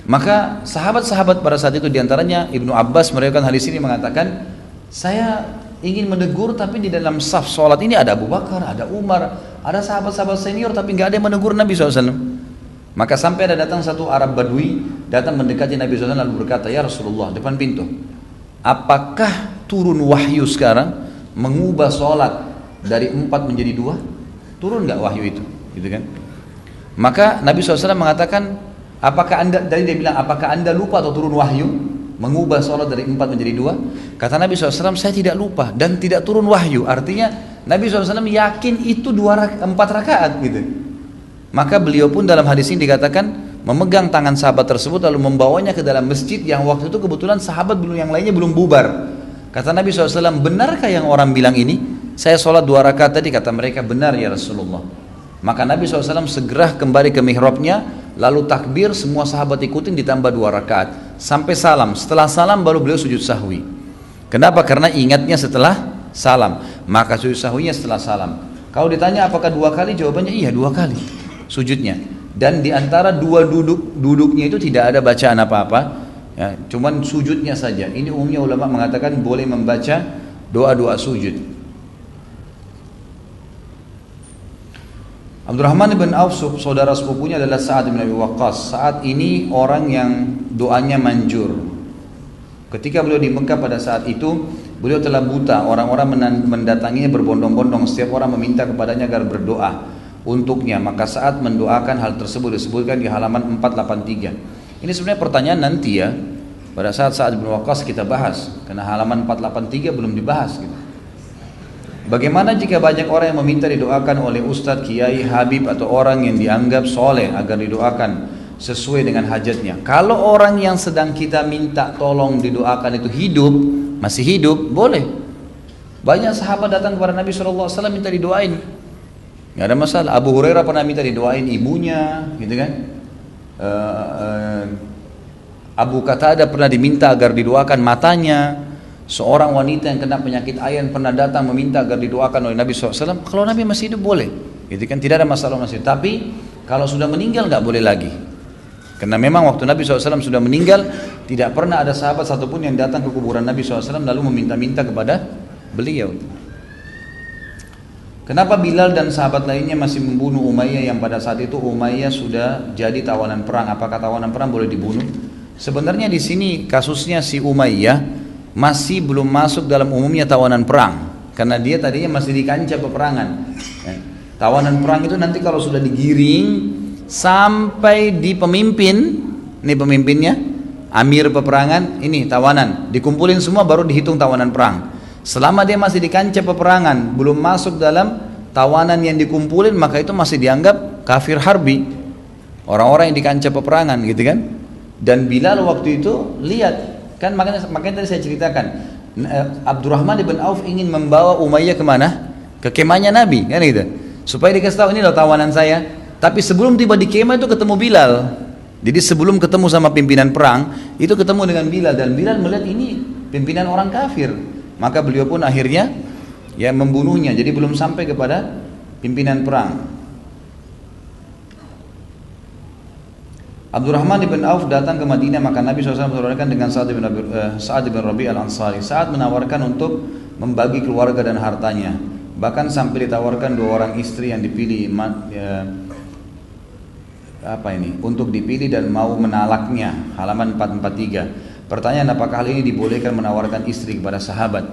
Maka sahabat-sahabat pada saat itu diantaranya Ibnu Abbas meriwayatkan hadis ini mengatakan, saya ingin menegur tapi di dalam saf sholat ini ada Abu Bakar, ada Umar, ada sahabat-sahabat senior tapi nggak ada yang menegur Nabi SAW. Maka sampai ada datang satu Arab Badui datang mendekati Nabi SAW lalu berkata, ya Rasulullah, depan pintu, apakah turun wahyu sekarang mengubah sholat dari 4 menjadi 2? Turun nggak wahyu itu? Gitu kan? Maka Nabi SAW mengatakan, apakah anda, dari dia bilang, apakah anda lupa atau turun wahyu mengubah sholat dari 4 menjadi 2? Kata Nabi SAW, saya tidak lupa dan tidak turun wahyu. Artinya Nabi SAW yakin itu 4 rakaat gitu. Maka beliau pun dalam hadis ini dikatakan memegang tangan sahabat tersebut lalu membawanya ke dalam masjid yang waktu itu kebetulan sahabat belum, yang lainnya belum bubar. Kata Nabi SAW, benarkah yang orang bilang ini? Saya sholat 2 rakaat tadi. Kata mereka, benar ya Rasulullah. Maka Nabi SAW segera kembali ke mihrabnya, lalu takbir, semua sahabat ikutin ditambah 2 rakaat sampai salam. Setelah salam baru beliau sujud sahwi. Kenapa? Karena ingatnya setelah salam. Maka sujud sahwinya setelah salam. Kalau ditanya apakah 2 kali, jawabannya iya 2 kali sujudnya. Dan diantara 2 duduknya itu tidak ada bacaan apa-apa ya, cuman sujudnya saja. Ini umumnya ulama mengatakan boleh membaca doa-doa sujud. Abdurrahman bin Auf, saudara sepupunya adalah Sa'ad bin Abi Waqqas. Saat ini orang yang doanya manjur. Ketika beliau di Mekah pada saat itu, beliau telah buta. Orang-orang mendatanginya berbondong-bondong. Setiap orang meminta kepadanya agar berdoa untuknya. Maka saat mendoakan hal tersebut disebutkan di halaman 483. Ini sebenarnya pertanyaan nanti ya. Pada saat Sa'ad bin Waqqas kita bahas. Karena halaman 483 belum dibahas gitu. Bagaimana jika banyak orang yang meminta didoakan oleh ustadz, kiai, habib atau orang yang dianggap soleh agar didoakan sesuai dengan hajatnya? Kalau orang yang sedang kita minta tolong didoakan itu hidup, masih hidup, boleh. Banyak sahabat datang kepada Nabi SAW minta didoain, nggak ada masalah. Abu Hurairah pernah minta didoain ibunya, gitu kan? Abu Qatadah pernah diminta agar didoakan matanya. Seorang wanita yang kena penyakit ayan pernah datang meminta agar didoakan oleh Nabi SAW. Kalau Nabi masih hidup boleh, gitu kan? Tidak ada masalah masih. Tapi kalau sudah meninggal nggak boleh lagi. Karena memang waktu Nabi SAW sudah meninggal, tidak pernah ada sahabat satupun yang datang ke kuburan Nabi SAW lalu meminta-minta kepada beliau. Kenapa Bilal dan sahabat lainnya masih membunuh Umayyah yang pada saat itu Umayyah sudah jadi tawanan perang? Apakah tawanan perang boleh dibunuh? Sebenarnya di sini kasusnya si Umayyah masih belum masuk dalam umumnya tawanan perang, karena dia tadinya masih di kancah peperangan. Tawanan perang itu nanti kalau sudah digiring sampai di pemimpin, ini pemimpinnya, amir peperangan, ini tawanan, dikumpulin semua baru dihitung tawanan perang. Selama dia masih di kancah peperangan, belum masuk dalam tawanan yang dikumpulin, maka itu masih dianggap kafir harbi, orang-orang yang di kancah peperangan gitu kan. Dan Bilal waktu itu lihat, kan makanya tadi saya ceritakan, Abdurrahman bin Auf ingin membawa Umayyah kemana? Ke kemahnya Nabi, kan gitu. Supaya dikasih tahu, ini loh tawanan saya. Tapi sebelum tiba di kemah itu ketemu Bilal. Jadi sebelum ketemu sama pimpinan perang, itu ketemu dengan Bilal, dan Bilal melihat ini pimpinan orang kafir. Maka beliau pun akhirnya ya membunuhnya. Jadi belum sampai kepada pimpinan perang. Abdurrahman bin Auf datang ke Madinah, maka Nabi SAW bersaudarakan dengan Sa'ad bin Rabi' al-Ansari. Sa'ad menawarkan untuk membagi keluarga dan hartanya. Bahkan sampai ditawarkan 2 orang istri yang dipilih untuk dipilih dan mau menalaknya. Halaman 443. Pertanyaan, apakah hal ini dibolehkan menawarkan istri kepada sahabat?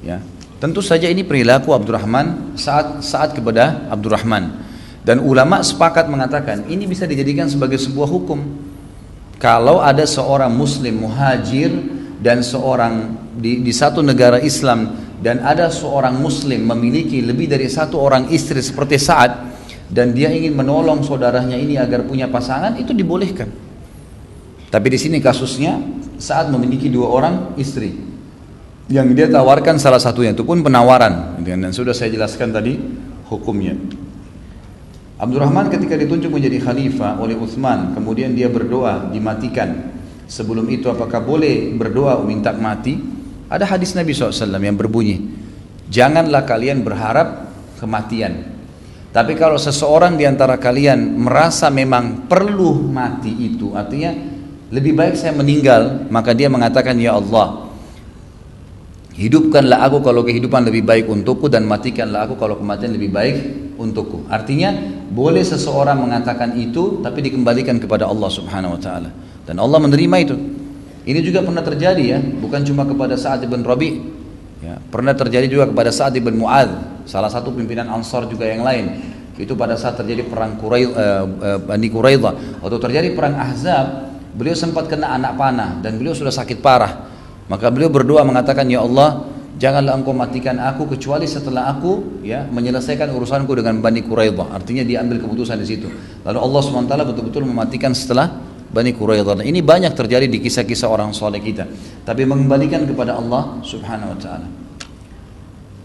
Ya, tentu saja ini perilaku Abdurrahman saat kepada Abdurrahman. Dan ulama sepakat mengatakan ini bisa dijadikan sebagai sebuah hukum. Kalau ada seorang muslim muhajir dan seorang di satu negara Islam, dan ada seorang muslim memiliki lebih dari 1 orang istri seperti Sa'ad, dan dia ingin menolong saudaranya ini agar punya pasangan, itu dibolehkan. Tapi di sini kasusnya Sa'ad memiliki 2 orang istri, yang dia tawarkan salah satunya, itu pun penawaran, dan sudah saya jelaskan tadi hukumnya. Abdurrahman ketika ditunjuk menjadi khalifah oleh Utsman, kemudian dia berdoa dimatikan. Sebelum itu apakah boleh berdoa minta mati? Ada hadis Nabi SAW yang berbunyi, janganlah kalian berharap kematian. Tapi kalau seseorang diantara kalian merasa memang perlu mati itu, artinya lebih baik saya meninggal, maka dia mengatakan, ya Allah, hidupkanlah aku kalau kehidupan lebih baik untukku, dan matikanlah aku kalau kematian lebih baik untukku. Artinya boleh seseorang mengatakan itu, tapi dikembalikan kepada Allah Subhanahu wa taala, dan Allah menerima itu. Ini juga pernah terjadi ya, bukan cuma kepada Sa'ad bin Rabi', ya, pernah terjadi juga kepada Sa'ad bin Mu'adz, salah satu pimpinan Ansar juga yang lain. Itu pada saat terjadi perang Bani Quraidah atau terjadi perang Ahzab, beliau sempat kena anak panah dan beliau sudah sakit parah. Maka beliau berdoa mengatakan, ya Allah, janganlah engkau matikan aku kecuali setelah aku ya menyelesaikan urusanku dengan Bani Quraidah. Artinya dia ambil keputusan di situ. Lalu Allah SWT betul-betul mematikan setelah Bani Quraidah. Ini banyak terjadi di kisah-kisah orang soleh kita. Tapi mengembalikan kepada Allah Subhanahu wa taala.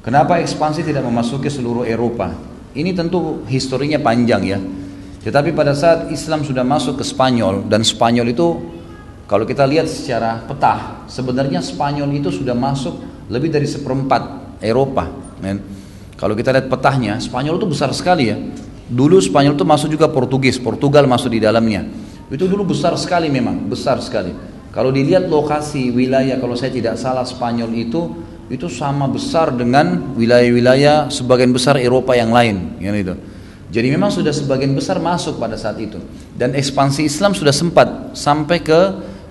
Kenapa ekspansi tidak memasuki seluruh Eropa? Ini tentu historinya panjang ya. Tetapi pada saat Islam sudah masuk ke Spanyol, dan Spanyol itu kalau kita lihat secara peta, sebenarnya Spanyol itu sudah masuk lebih dari 1/4 Eropa. Kalau kita lihat petahnya, Spanyol itu besar sekali ya. Dulu Spanyol itu masuk juga Portugal masuk di dalamnya. Itu dulu besar sekali, memang besar sekali. Kalau dilihat lokasi wilayah, kalau saya tidak salah, Spanyol itu sama besar dengan wilayah-wilayah sebagian besar Eropa yang lain, ya itu. Jadi memang sudah sebagian besar masuk pada saat itu. Dan ekspansi Islam sudah sempat sampai ke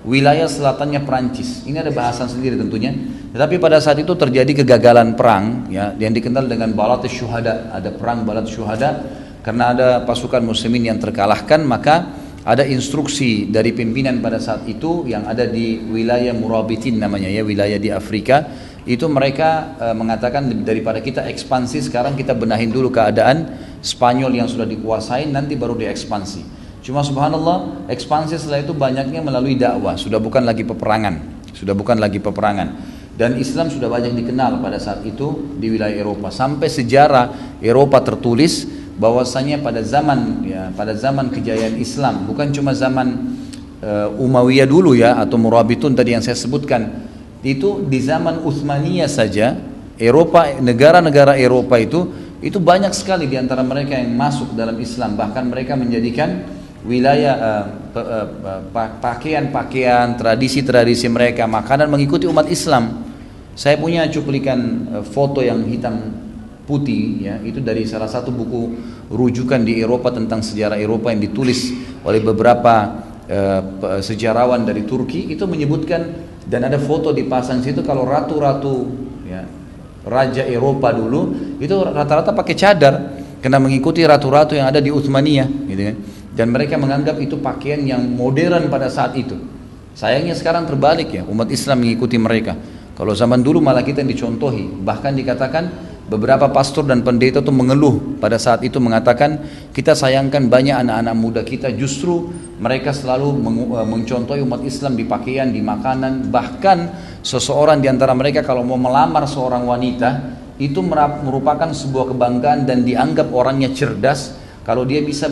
wilayah selatannya Perancis. Ini ada bahasan sendiri tentunya. Tetapi pada saat itu terjadi kegagalan perang ya, yang dikenal dengan Balat Syuhada. Ada perang Balat Syuhada karena ada pasukan muslimin yang terkalahkan, maka ada instruksi dari pimpinan pada saat itu yang ada di wilayah Murabitin namanya ya, wilayah di Afrika. Itu mereka mengatakan, daripada kita ekspansi sekarang, kita benahin dulu keadaan Spanyol yang sudah dikuasai, nanti baru diekspansi. Cuma subhanallah, ekspansi setelah itu banyaknya melalui dakwah, sudah bukan lagi peperangan. Dan Islam sudah banyak dikenal pada saat itu di wilayah Eropa. Sampai sejarah Eropa tertulis bahwasanya pada zaman kejayaan Islam, bukan cuma zaman Umayyah dulu ya, atau Murabitun tadi yang saya sebutkan, itu di zaman Utsmaniyah saja, Eropa, negara-negara Eropa itu banyak sekali di antara mereka yang masuk dalam Islam. Bahkan mereka menjadikan wilayah pakaian-pakaian, tradisi-tradisi mereka, makanan mengikuti umat Islam. Saya punya cuplikan foto yang hitam putih ya, itu dari salah satu buku rujukan di Eropa tentang sejarah Eropa yang ditulis oleh beberapa sejarawan dari Turki. Itu menyebutkan, dan ada foto dipasang situ, kalau ratu-ratu ya, raja Eropa dulu itu rata-rata pakai cadar karena mengikuti ratu-ratu yang ada di Utsmaniyah gitu kan. Dan mereka menganggap itu pakaian yang modern pada saat itu. Sayangnya sekarang terbalik ya, umat Islam mengikuti mereka. Kalau zaman dulu malah kita yang dicontohi. Bahkan dikatakan beberapa pastor dan pendeta itu mengeluh pada saat itu, mengatakan kita sayangkan banyak anak-anak muda kita, justru mereka selalu mencontohi umat Islam di pakaian, di makanan. Bahkan seseorang di antara mereka kalau mau melamar seorang wanita, itu merupakan sebuah kebanggaan dan dianggap orangnya cerdas kalau dia bisa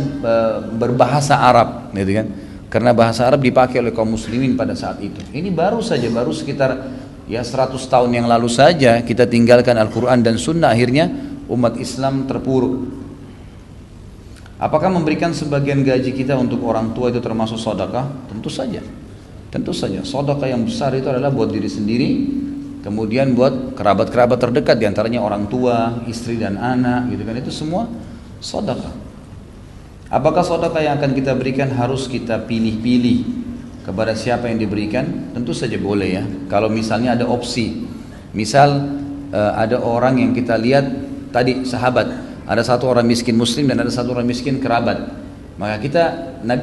berbahasa Arab, gitu kan? Karena bahasa Arab dipakai oleh kaum muslimin pada saat itu. Ini baru sekitar ya 100 tahun yang lalu saja kita tinggalkan Al-Quran dan Sunnah, akhirnya umat Islam terpuruk. Apakah memberikan sebagian gaji kita untuk orang tua itu termasuk sedekah? Tentu saja. Tentu saja. Sedekah yang besar itu adalah buat diri sendiri, kemudian buat kerabat-kerabat terdekat, diantaranya orang tua, istri dan anak, gitu kan, itu semua sedekah. Apakah sedekah yang akan kita berikan harus kita pilih-pilih kepada siapa yang diberikan? Tentu saja boleh ya. Kalau misalnya ada opsi, misal ada orang yang kita lihat tadi sahabat, ada satu orang miskin muslim dan ada satu orang miskin kerabat, maka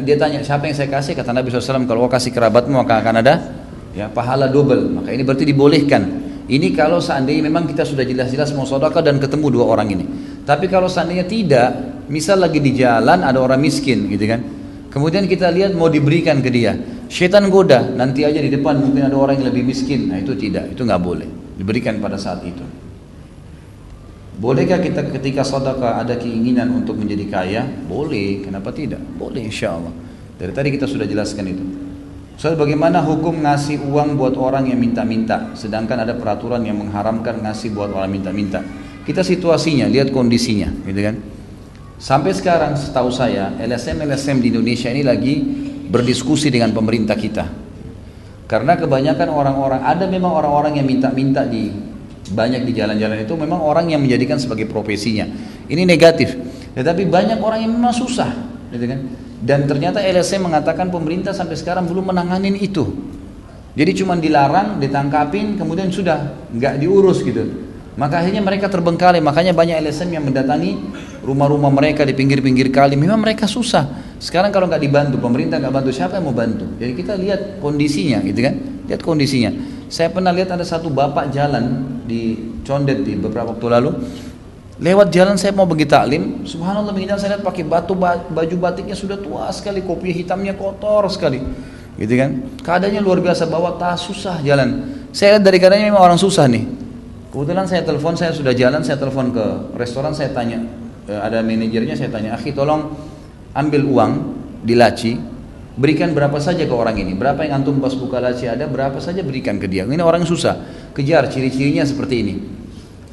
dia tanya siapa yang saya kasih, kata Nabi SAW, kalau kau kasih kerabatmu maka akan ada ya pahala double. Maka ini berarti dibolehkan. Ini kalau seandainya memang kita sudah jelas-jelas mau sedekah dan ketemu dua orang ini. Tapi kalau seandainya tidak, misal lagi di jalan ada orang miskin gitu kan, kemudian kita lihat mau diberikan ke dia, syaitan goda, nanti aja di depan mungkin ada orang yang lebih miskin. Nah itu tidak, itu nggak boleh diberikan pada saat itu. Bolehkah kita ketika sedekah ada keinginan untuk menjadi kaya? Boleh, kenapa tidak? Boleh, insya Allah. Dari tadi kita sudah jelaskan itu. Soal bagaimana hukum ngasih uang buat orang yang minta-minta, sedangkan ada peraturan yang mengharamkan ngasih buat orang minta-minta. Kita situasinya, lihat kondisinya, gitu kan? Sampai sekarang setahu saya LSM di Indonesia ini lagi berdiskusi dengan pemerintah kita. Karena kebanyakan orang-orang, ada memang orang-orang yang minta-minta banyak di jalan-jalan itu memang orang yang menjadikan sebagai profesinya. Ini negatif. Tetapi banyak orang yang memang susah, gitu kan? Dan ternyata LSM mengatakan pemerintah sampai sekarang belum menanganin itu. Jadi cuma dilarang, ditangkapin, kemudian sudah nggak diurus gitu. Maka akhirnya mereka terbengkalai. Makanya banyak LSM yang mendatangi rumah-rumah mereka di pinggir-pinggir kali. Memang mereka susah. Sekarang kalau nggak dibantu, pemerintah nggak bantu, siapa yang mau bantu? Jadi kita lihat kondisinya, gitu kan? Lihat kondisinya. Saya pernah lihat ada satu bapak jalan di Condet di beberapa waktu lalu. Lewat jalan saya mau pergi taklim, subhanallah begini saya lihat pakai baju batiknya sudah tua sekali, kopi hitamnya kotor sekali, gitu kan? Keadaannya luar biasa, bawa tas susah jalan. Saya lihat dari keadaannya memang orang susah nih. Kebetulan saya telepon, saya sudah jalan, saya telepon ke restoran, saya tanya, ada manajernya, saya tanya, akhi tolong ambil uang di laci, berikan berapa saja ke orang ini, berapa yang antum pas buka laci ada, berapa saja berikan ke dia. Ini orang susah, kejar ciri-cirinya seperti ini.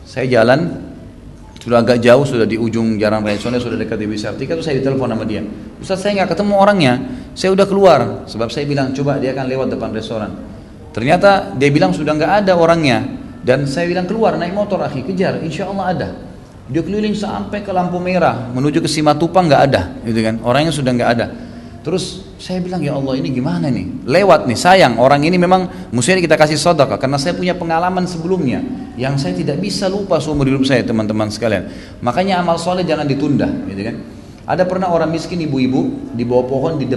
Saya jalan, sudah agak jauh, sudah di ujung Jalan Raya Condet, sudah dekat di Wisartika, itu saya ditelepon sama dia. Ustaz saya nggak ketemu orangnya, saya udah keluar, sebab saya bilang coba dia akan lewat depan restoran. Ternyata dia bilang sudah nggak ada orangnya. Dan saya bilang keluar naik motor akhi, kejar, insya Allah ada. Dia keliling sampai ke lampu merah menuju ke Simatupang, nggak ada, gitu kan? Orangnya sudah nggak ada. Terus saya bilang ya Allah ini gimana nih? Lewat nih, sayang orang ini memang mestinya kita kasih sedekah karena saya punya pengalaman sebelumnya yang saya tidak bisa lupa seumur hidup saya, teman-teman sekalian. Makanya amal soleh jangan ditunda, gitu kan? Ada pernah orang miskin ibu-ibu di bawah pohon di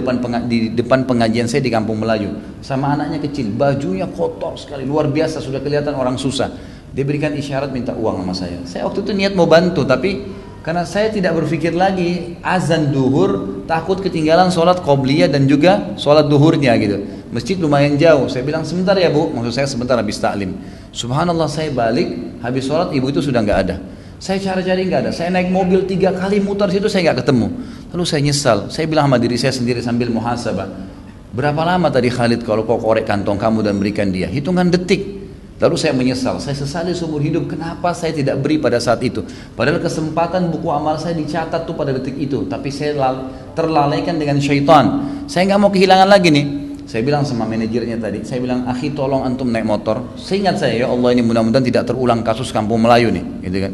depan pengajian saya di Kampung Melayu sama anaknya kecil, bajunya kotor sekali, luar biasa, sudah kelihatan orang susah. Dia berikan isyarat minta uang sama saya. Saya waktu itu niat mau bantu, tapi karena saya tidak berpikir lagi azan duhur, takut ketinggalan sholat qobliyah dan juga sholat duhurnya gitu. Masjid lumayan jauh. Saya bilang sebentar ya bu, maksud saya sebentar habis taklim. Subhanallah saya balik, habis sholat ibu itu sudah nggak ada. Saya cari-cari nggak ada. Saya naik mobil 3 kali mutar situ saya nggak ketemu. Lalu saya nyesal. Saya bilang sama diri saya sendiri sambil muhasabah. Berapa lama tadi Khalid kalau kau korek kantong kamu dan berikan dia? Hitungan detik. Lalu saya menyesal. Saya sesali seumur hidup. Kenapa saya tidak beri pada saat itu? Padahal kesempatan buku amal saya dicatat tuh pada detik itu. Tapi saya terlalaikan dengan syaitan. Saya nggak mau kehilangan lagi nih. Saya bilang sama manajernya tadi. Saya bilang, akhi tolong antum naik motor. Seingat saya, ya Allah ini mudah-mudahan tidak terulang kasus Kampung Melayu nih, gitu kan?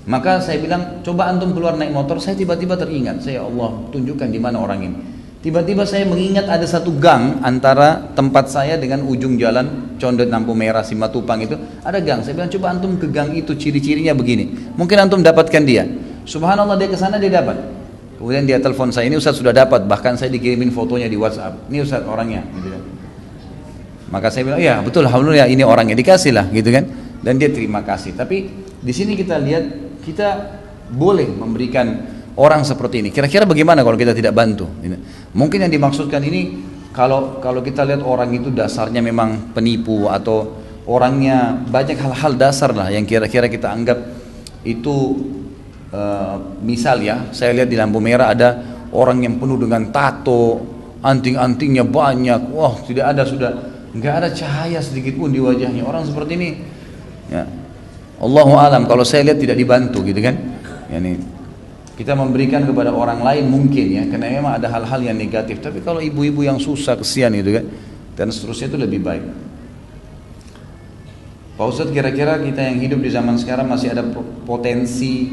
Maka saya bilang, coba antum keluar naik motor. Saya tiba-tiba teringat, saya Allah tunjukkan di mana orang ini. Tiba-tiba saya mengingat ada satu gang antara tempat saya dengan ujung jalan Condet Lampu Merah Simatupang itu ada gang. Saya bilang coba antum ke gang itu, ciri-cirinya begini. Mungkin antum dapatkan dia. Subhanallah dia kesana dia dapat. Kemudian dia telepon saya, ini Ustaz sudah dapat, bahkan saya dikirimin fotonya di WhatsApp. Ini Ustaz orangnya, gitu kan. Maka saya bilang, iya betul, alhamdulillah ini orangnya, dikasih lah, gitu kan. Dan dia terima kasih. Tapi di sini kita lihat, kita boleh memberikan orang seperti ini. Kira-kira bagaimana kalau kita tidak bantu? Mungkin yang dimaksudkan ini, kalau kita lihat orang itu dasarnya memang penipu atau orangnya banyak hal-hal dasar lah yang kira-kira kita anggap itu. Misal ya, saya lihat di lampu merah ada orang yang penuh dengan tato, anting-antingnya banyak, wah tidak ada, sudah nggak ada cahaya sedikit pun di wajahnya. Orang seperti ini, ya, Allahu alam, kalau saya lihat tidak dibantu gitu kan. Yani, kita memberikan kepada orang lain mungkin ya, karena memang ada hal-hal yang negatif. Tapi kalau ibu-ibu yang susah, kesian gitu kan, dan seterusnya itu lebih baik. Pak Ustadz, kira-kira kita yang hidup di zaman sekarang masih ada potensi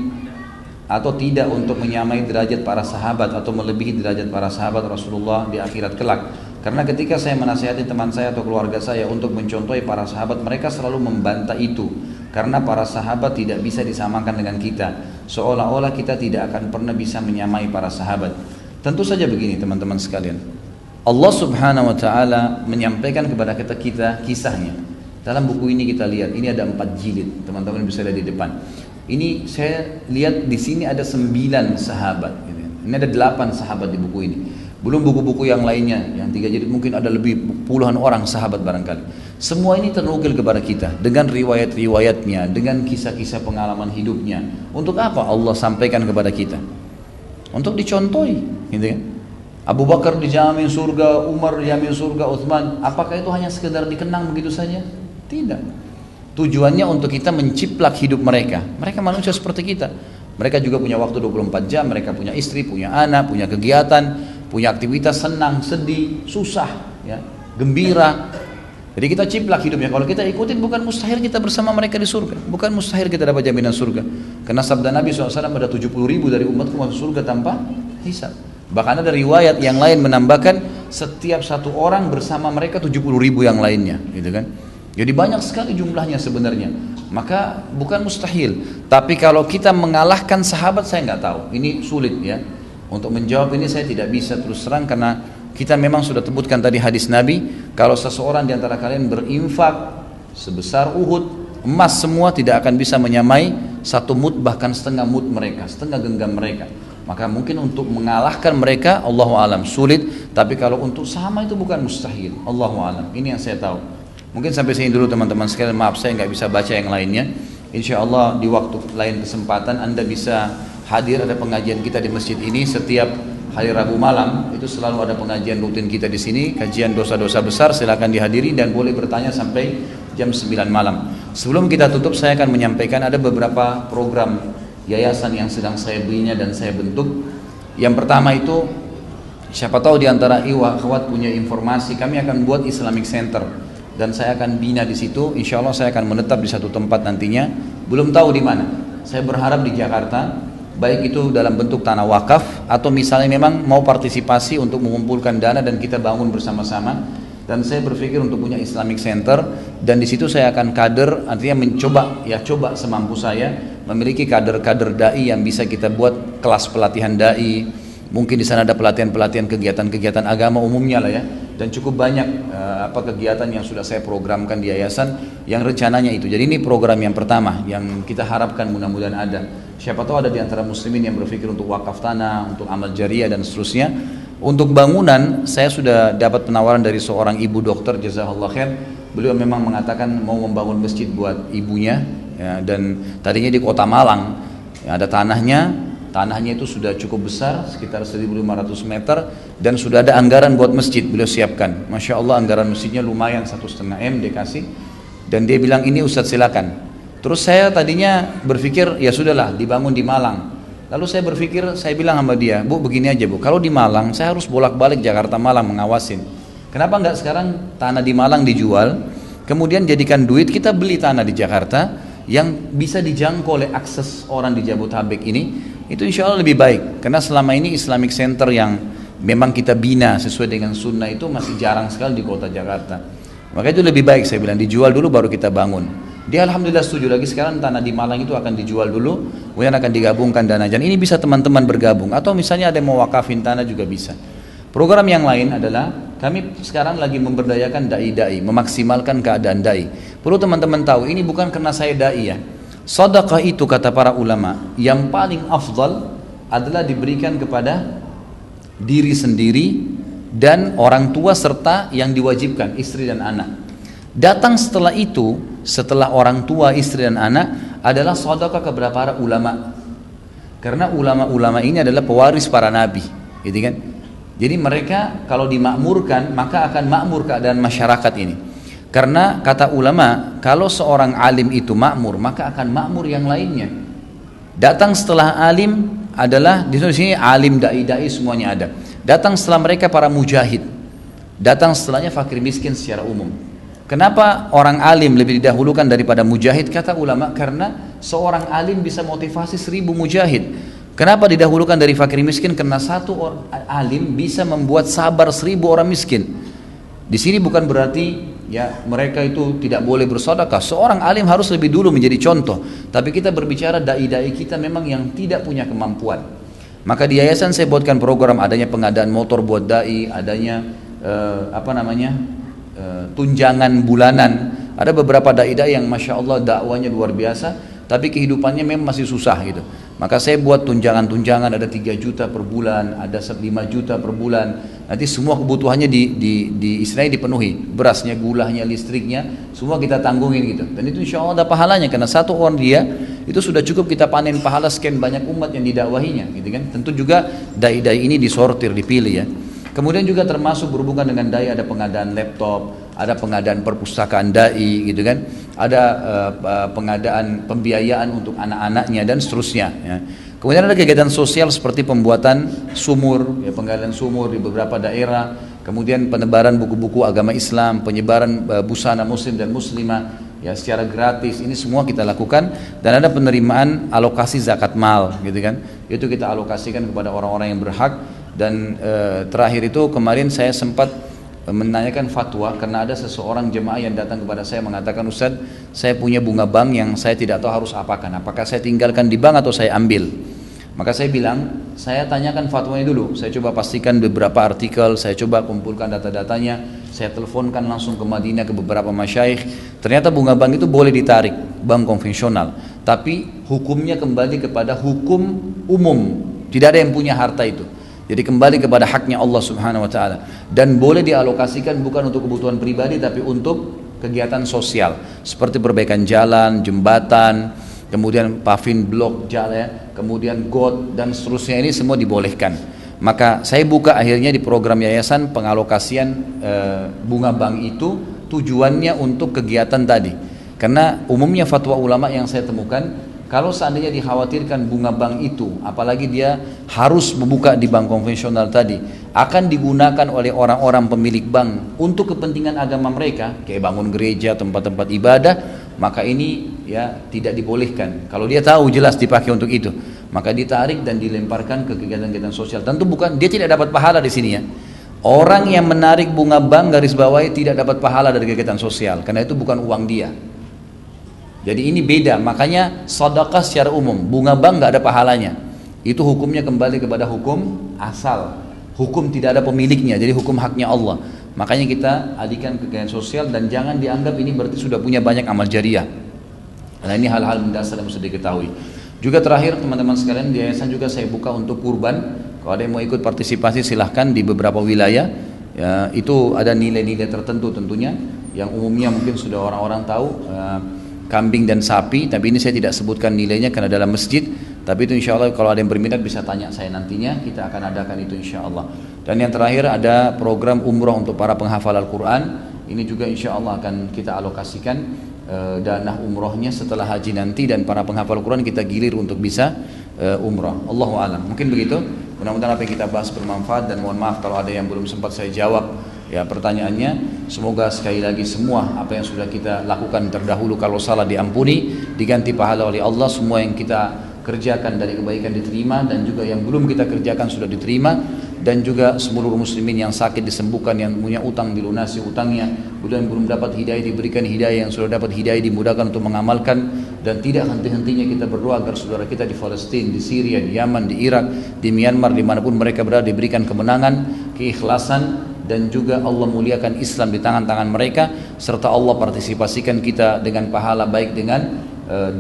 atau tidak untuk menyamai derajat para sahabat atau melebihi derajat para sahabat Rasulullah di akhirat kelak? Karena ketika saya menasihati teman saya atau keluarga saya untuk mencontohi para sahabat, mereka selalu membantah itu, karena para sahabat tidak bisa disamakan dengan kita, seolah-olah kita tidak akan pernah bisa menyamai para sahabat. Tentu saja begini teman-teman sekalian, Allah subhanahu wa ta'ala menyampaikan kepada kita kisahnya. Dalam buku ini kita lihat, ini ada 4 jilid, teman-teman bisa lihat di depan. Ini saya lihat di sini ada 9 sahabat. Ini ada 8 sahabat di buku ini. Belum buku-buku yang lainnya, yang 3 jilid mungkin ada lebih puluhan orang sahabat barangkali. Semua ini ternukil kepada kita dengan riwayat-riwayatnya, dengan kisah-kisah pengalaman hidupnya. Untuk apa Allah sampaikan kepada kita? Untuk dicontohi, gitu kan? Abu Bakar dijamin surga, Umar dijamin surga, Utsman. Apakah itu hanya sekedar dikenang begitu saja? Tidak. Tujuannya untuk kita menciplak hidup mereka. Mereka manusia seperti kita. Mereka juga punya waktu 24 jam, mereka punya istri, punya anak, punya kegiatan, punya aktivitas, senang, sedih, susah, ya, gembira. Jadi kita ciplak hidupnya. Kalau kita ikutin, bukan mustahil kita bersama mereka di surga. Bukan mustahil kita dapat jaminan surga. Karena sabda Nabi SAW, ada 70 ribu dari umatku masuk surga tanpa hisab. Bahkan ada riwayat yang lain menambahkan setiap satu orang bersama mereka 70 ribu yang lainnya, gitu kan? Jadi banyak sekali jumlahnya sebenarnya. Maka bukan mustahil. Tapi kalau kita mengalahkan sahabat, saya nggak tahu. Ini sulit ya. Untuk menjawab ini saya tidak bisa terus terang, karena kita memang sudah sebutkan tadi hadis Nabi, kalau seseorang di antara kalian berinfak sebesar Uhud, emas semua, tidak akan bisa menyamai 1 mud, bahkan setengah mud mereka, setengah genggam mereka. Maka mungkin untuk mengalahkan mereka, Allahu alam, sulit. Tapi kalau untuk sama itu bukan mustahil. Allahu alam. Ini yang saya tahu. Mungkin sampai sini dulu teman-teman sekalian. Maaf saya nggak bisa baca yang lainnya. Insya Allah di waktu lain kesempatan Anda bisa hadir, ada pengajian kita di masjid ini setiap hari Rabu malam. Itu selalu ada pengajian rutin kita di sini, kajian dosa-dosa besar. Silakan dihadiri dan boleh bertanya sampai jam 9 malam. Sebelum kita tutup, saya akan menyampaikan ada beberapa program yayasan yang sedang saya bina dan saya bentuk. Yang pertama itu, siapa tahu di antara akhwat punya informasi, kami akan buat Islamic Center. Dan saya akan bina di situ. Insya Allah saya akan menetap di satu tempat nantinya. Belum tahu di mana. Saya berharap di Jakarta, baik itu dalam bentuk tanah wakaf atau misalnya memang mau partisipasi untuk mengumpulkan dana dan kita bangun bersama-sama. Dan saya berpikir untuk punya Islamic Center, dan di situ saya akan kader, artinya coba semampu saya memiliki kader-kader dai yang bisa kita buat kelas pelatihan dai. Mungkin di sana ada pelatihan-pelatihan kegiatan-kegiatan agama umumnya lah ya, dan cukup banyak kegiatan yang sudah saya programkan di yayasan yang rencananya itu. Jadi ini program yang pertama yang kita harapkan mudah-mudahan ada. Siapa tahu ada di antara muslimin yang berpikir untuk wakaf tanah, untuk amal jariah dan seterusnya. Untuk bangunan saya sudah dapat penawaran dari seorang ibu dokter, jazakallah khair. Beliau memang mengatakan mau membangun masjid buat ibunya ya, dan tadinya di Kota Malang ya, ada tanahnya itu sudah cukup besar, sekitar 1.500 meter, dan sudah ada anggaran buat masjid beliau siapkan. Masya Allah anggaran masjidnya lumayan, 1,5 M dikasih. Dan dia bilang ini Ustadz silakan. Terus saya tadinya berpikir ya sudahlah dibangun di Malang. Lalu saya berpikir, saya bilang sama dia, Bu begini aja Bu, kalau di Malang saya harus bolak-balik Jakarta Malang mengawasin. Kenapa enggak sekarang tanah di Malang dijual, kemudian jadikan duit kita beli tanah di Jakarta yang bisa dijangkau oleh akses orang di Jabodetabek ini. Itu insya Allah lebih baik, karena selama ini Islamic Center yang memang kita bina sesuai dengan sunnah itu masih jarang sekali di kota Jakarta. Maka itu lebih baik saya bilang dijual dulu baru kita bangun. Dia alhamdulillah setuju. Lagi sekarang tanah di Malang itu akan dijual dulu, kemudian akan digabungkan dana. Dan ini bisa teman-teman bergabung, atau misalnya ada yang mau wakafin tanah juga bisa. Program yang lain adalah kami sekarang lagi memberdayakan dai-dai, memaksimalkan keadaan dai. Perlu teman-teman tahu, ini bukan karena saya dai ya. Sedekah itu kata para ulama yang paling afdal adalah diberikan kepada diri sendiri dan orang tua serta yang diwajibkan, istri dan anak. Datang setelah itu, setelah orang tua, istri dan anak adalah sedekah kepada para ulama. Karena ulama-ulama ini adalah pewaris para nabi, gitu kan? Jadi mereka kalau dimakmurkan maka akan makmur keadaan masyarakat ini. Karena kata ulama, kalau seorang alim itu makmur maka akan makmur yang lainnya. Datang setelah alim adalah di sini alim, dai-dai semuanya ada. Datang setelah mereka para mujahid. Datang setelahnya fakir miskin secara umum. Kenapa orang alim lebih didahulukan daripada mujahid? Kata ulama, karena seorang alim bisa motivasi 1000 mujahid. Kenapa didahulukan dari fakir miskin? Karena satu orang alim bisa membuat sabar 1000 orang miskin. Di sini bukan berarti ya mereka itu tidak boleh bersedekah. Seorang alim harus lebih dulu menjadi contoh. Tapi kita berbicara dai-dai kita memang yang tidak punya kemampuan. Maka di yayasan saya buatkan program adanya pengadaan motor buat dai, adanya tunjangan bulanan. Ada beberapa dai-dai yang masya Allah dakwanya luar biasa, tapi kehidupannya memang masih susah gitu. Maka saya buat tunjangan-tunjangan, ada 3 juta per bulan, ada 5 juta per bulan. Nanti semua kebutuhannya di istilahnya dipenuhi, berasnya, gulanya, listriknya, semua kita tanggungin gitu. Dan itu insya Allah ada pahalanya, karena satu orang dia itu sudah cukup kita panen pahala sekian banyak umat yang didakwahinya, gitu kan. Tentu juga dai-dai ini disortir, dipilih ya. Kemudian juga termasuk berhubungan dengan dai ada pengadaan laptop, ada pengadaan perpustakaan dai gitu kan, ada pengadaan pembiayaan untuk anak-anaknya dan seterusnya ya. Kemudian ada kegiatan sosial seperti pembuatan sumur ya, penggalian sumur di beberapa daerah, kemudian penebaran buku-buku agama Islam, penyebaran busana muslim dan muslimah ya secara gratis. Ini semua kita lakukan. Dan ada penerimaan alokasi zakat mal gitu kan, itu kita alokasikan kepada orang-orang yang berhak. Dan terakhir itu kemarin saya sempat menanyakan fatwa karena ada seseorang jemaah yang datang kepada saya mengatakan, Ustaz, saya punya bunga bank yang saya tidak tahu harus apakan, apakah saya tinggalkan di bank atau saya ambil. Maka saya bilang, saya tanyakan fatwanya dulu, saya coba pastikan beberapa artikel, saya coba kumpulkan data-datanya, saya teleponkan langsung ke Madinah ke beberapa masyayikh. Ternyata bunga bank itu boleh ditarik, bank konvensional, tapi hukumnya kembali kepada hukum umum, tidak ada yang punya harta itu. Jadi kembali kepada haknya Allah Subhanahu wa taala, dan boleh dialokasikan bukan untuk kebutuhan pribadi tapi untuk kegiatan sosial seperti perbaikan jalan, jembatan, kemudian paving blok jalan, kemudian got dan seterusnya, ini semua dibolehkan. Maka saya buka akhirnya di program yayasan pengalokasian bunga bank itu tujuannya untuk kegiatan tadi. Karena umumnya fatwa ulama yang saya temukan, kalau seandainya dikhawatirkan bunga bank itu, apalagi dia harus membuka di bank konvensional tadi, akan digunakan oleh orang-orang pemilik bank untuk kepentingan agama mereka, kayak bangun gereja, tempat-tempat ibadah, maka ini ya tidak dibolehkan. Kalau dia tahu jelas dipakai untuk itu, maka ditarik dan dilemparkan ke kegiatan-kegiatan sosial. Tentu bukan, dia tidak dapat pahala di sini ya. Orang yang menarik bunga bank garis bawahi tidak dapat pahala dari kegiatan sosial, karena itu bukan uang dia. Jadi ini beda, makanya sedekah secara umum, bunga bank nggak ada pahalanya. Itu hukumnya kembali kepada hukum asal, hukum tidak ada pemiliknya, jadi hukum haknya Allah. Makanya kita alihkan kegiatan sosial dan jangan dianggap ini berarti sudah punya banyak amal jariah. Karena ini hal-hal mendasar yang mesti diketahui. Juga terakhir teman-teman sekalian, di yayasan juga saya buka untuk kurban. Kalau ada yang mau ikut partisipasi silahkan di beberapa wilayah. Ya, itu ada nilai-nilai tertentu tentunya, yang umumnya mungkin sudah orang-orang tahu. Kambing dan sapi, tapi ini saya tidak sebutkan nilainya karena dalam masjid. Tapi itu insya Allah kalau ada yang berminat bisa tanya saya nantinya, kita akan adakan itu insya Allah. Dan yang terakhir ada program umroh untuk para penghafal Al-Quran. Ini juga insya Allah akan kita alokasikan dana umrohnya setelah haji nanti, dan para penghafal Al-Quran kita gilir untuk bisa umroh. Allahu a'lam. Mungkin begitu. Mudah-mudahan apa yang kita bahas bermanfaat, dan mohon maaf kalau ada yang belum sempat saya jawab ya pertanyaannya. Semoga sekali lagi semua apa yang sudah kita lakukan terdahulu kalau salah diampuni, diganti pahala oleh Allah. Semua yang kita kerjakan dari kebaikan diterima, dan juga yang belum kita kerjakan sudah diterima. dan juga seluruh muslimin yang sakit disembuhkan, yang punya utang dilunasi utangnya, kemudian belum dapat hidayah diberikan hidayah, yang sudah dapat hidayah dimudahkan untuk mengamalkan, dan tidak henti-hentinya kita berdoa agar saudara kita di Palestina, di Syria, di Yaman, di Irak, di Myanmar, dimanapun mereka berada diberikan kemenangan, keikhlasan, dan juga Allah muliakan Islam di tangan-tangan mereka, serta Allah partisipasikan kita dengan pahala baik dengan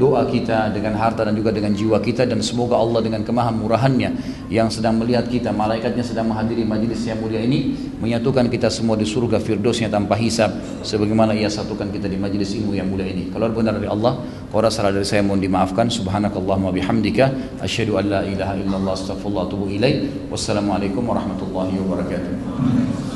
doa kita, dengan harta dan juga dengan jiwa kita, dan semoga Allah dengan kemahamurahannya yang sedang melihat kita, malaikatnya sedang menghadiri majlis yang mulia ini, menyatukan kita semua di surga firdausnya tanpa hisab, sebagaimana ia satukan kita di majlis ilmu yang mulia ini. Kalau benar dari Allah, kalau salah dari saya mohon dimaafkan. Subhanakallahumma bihamdika asyhadu an la ilaha illallah astaghfirullah wa atubu ilaik. Wassalamualaikum warahmatullahi wabarakatuh.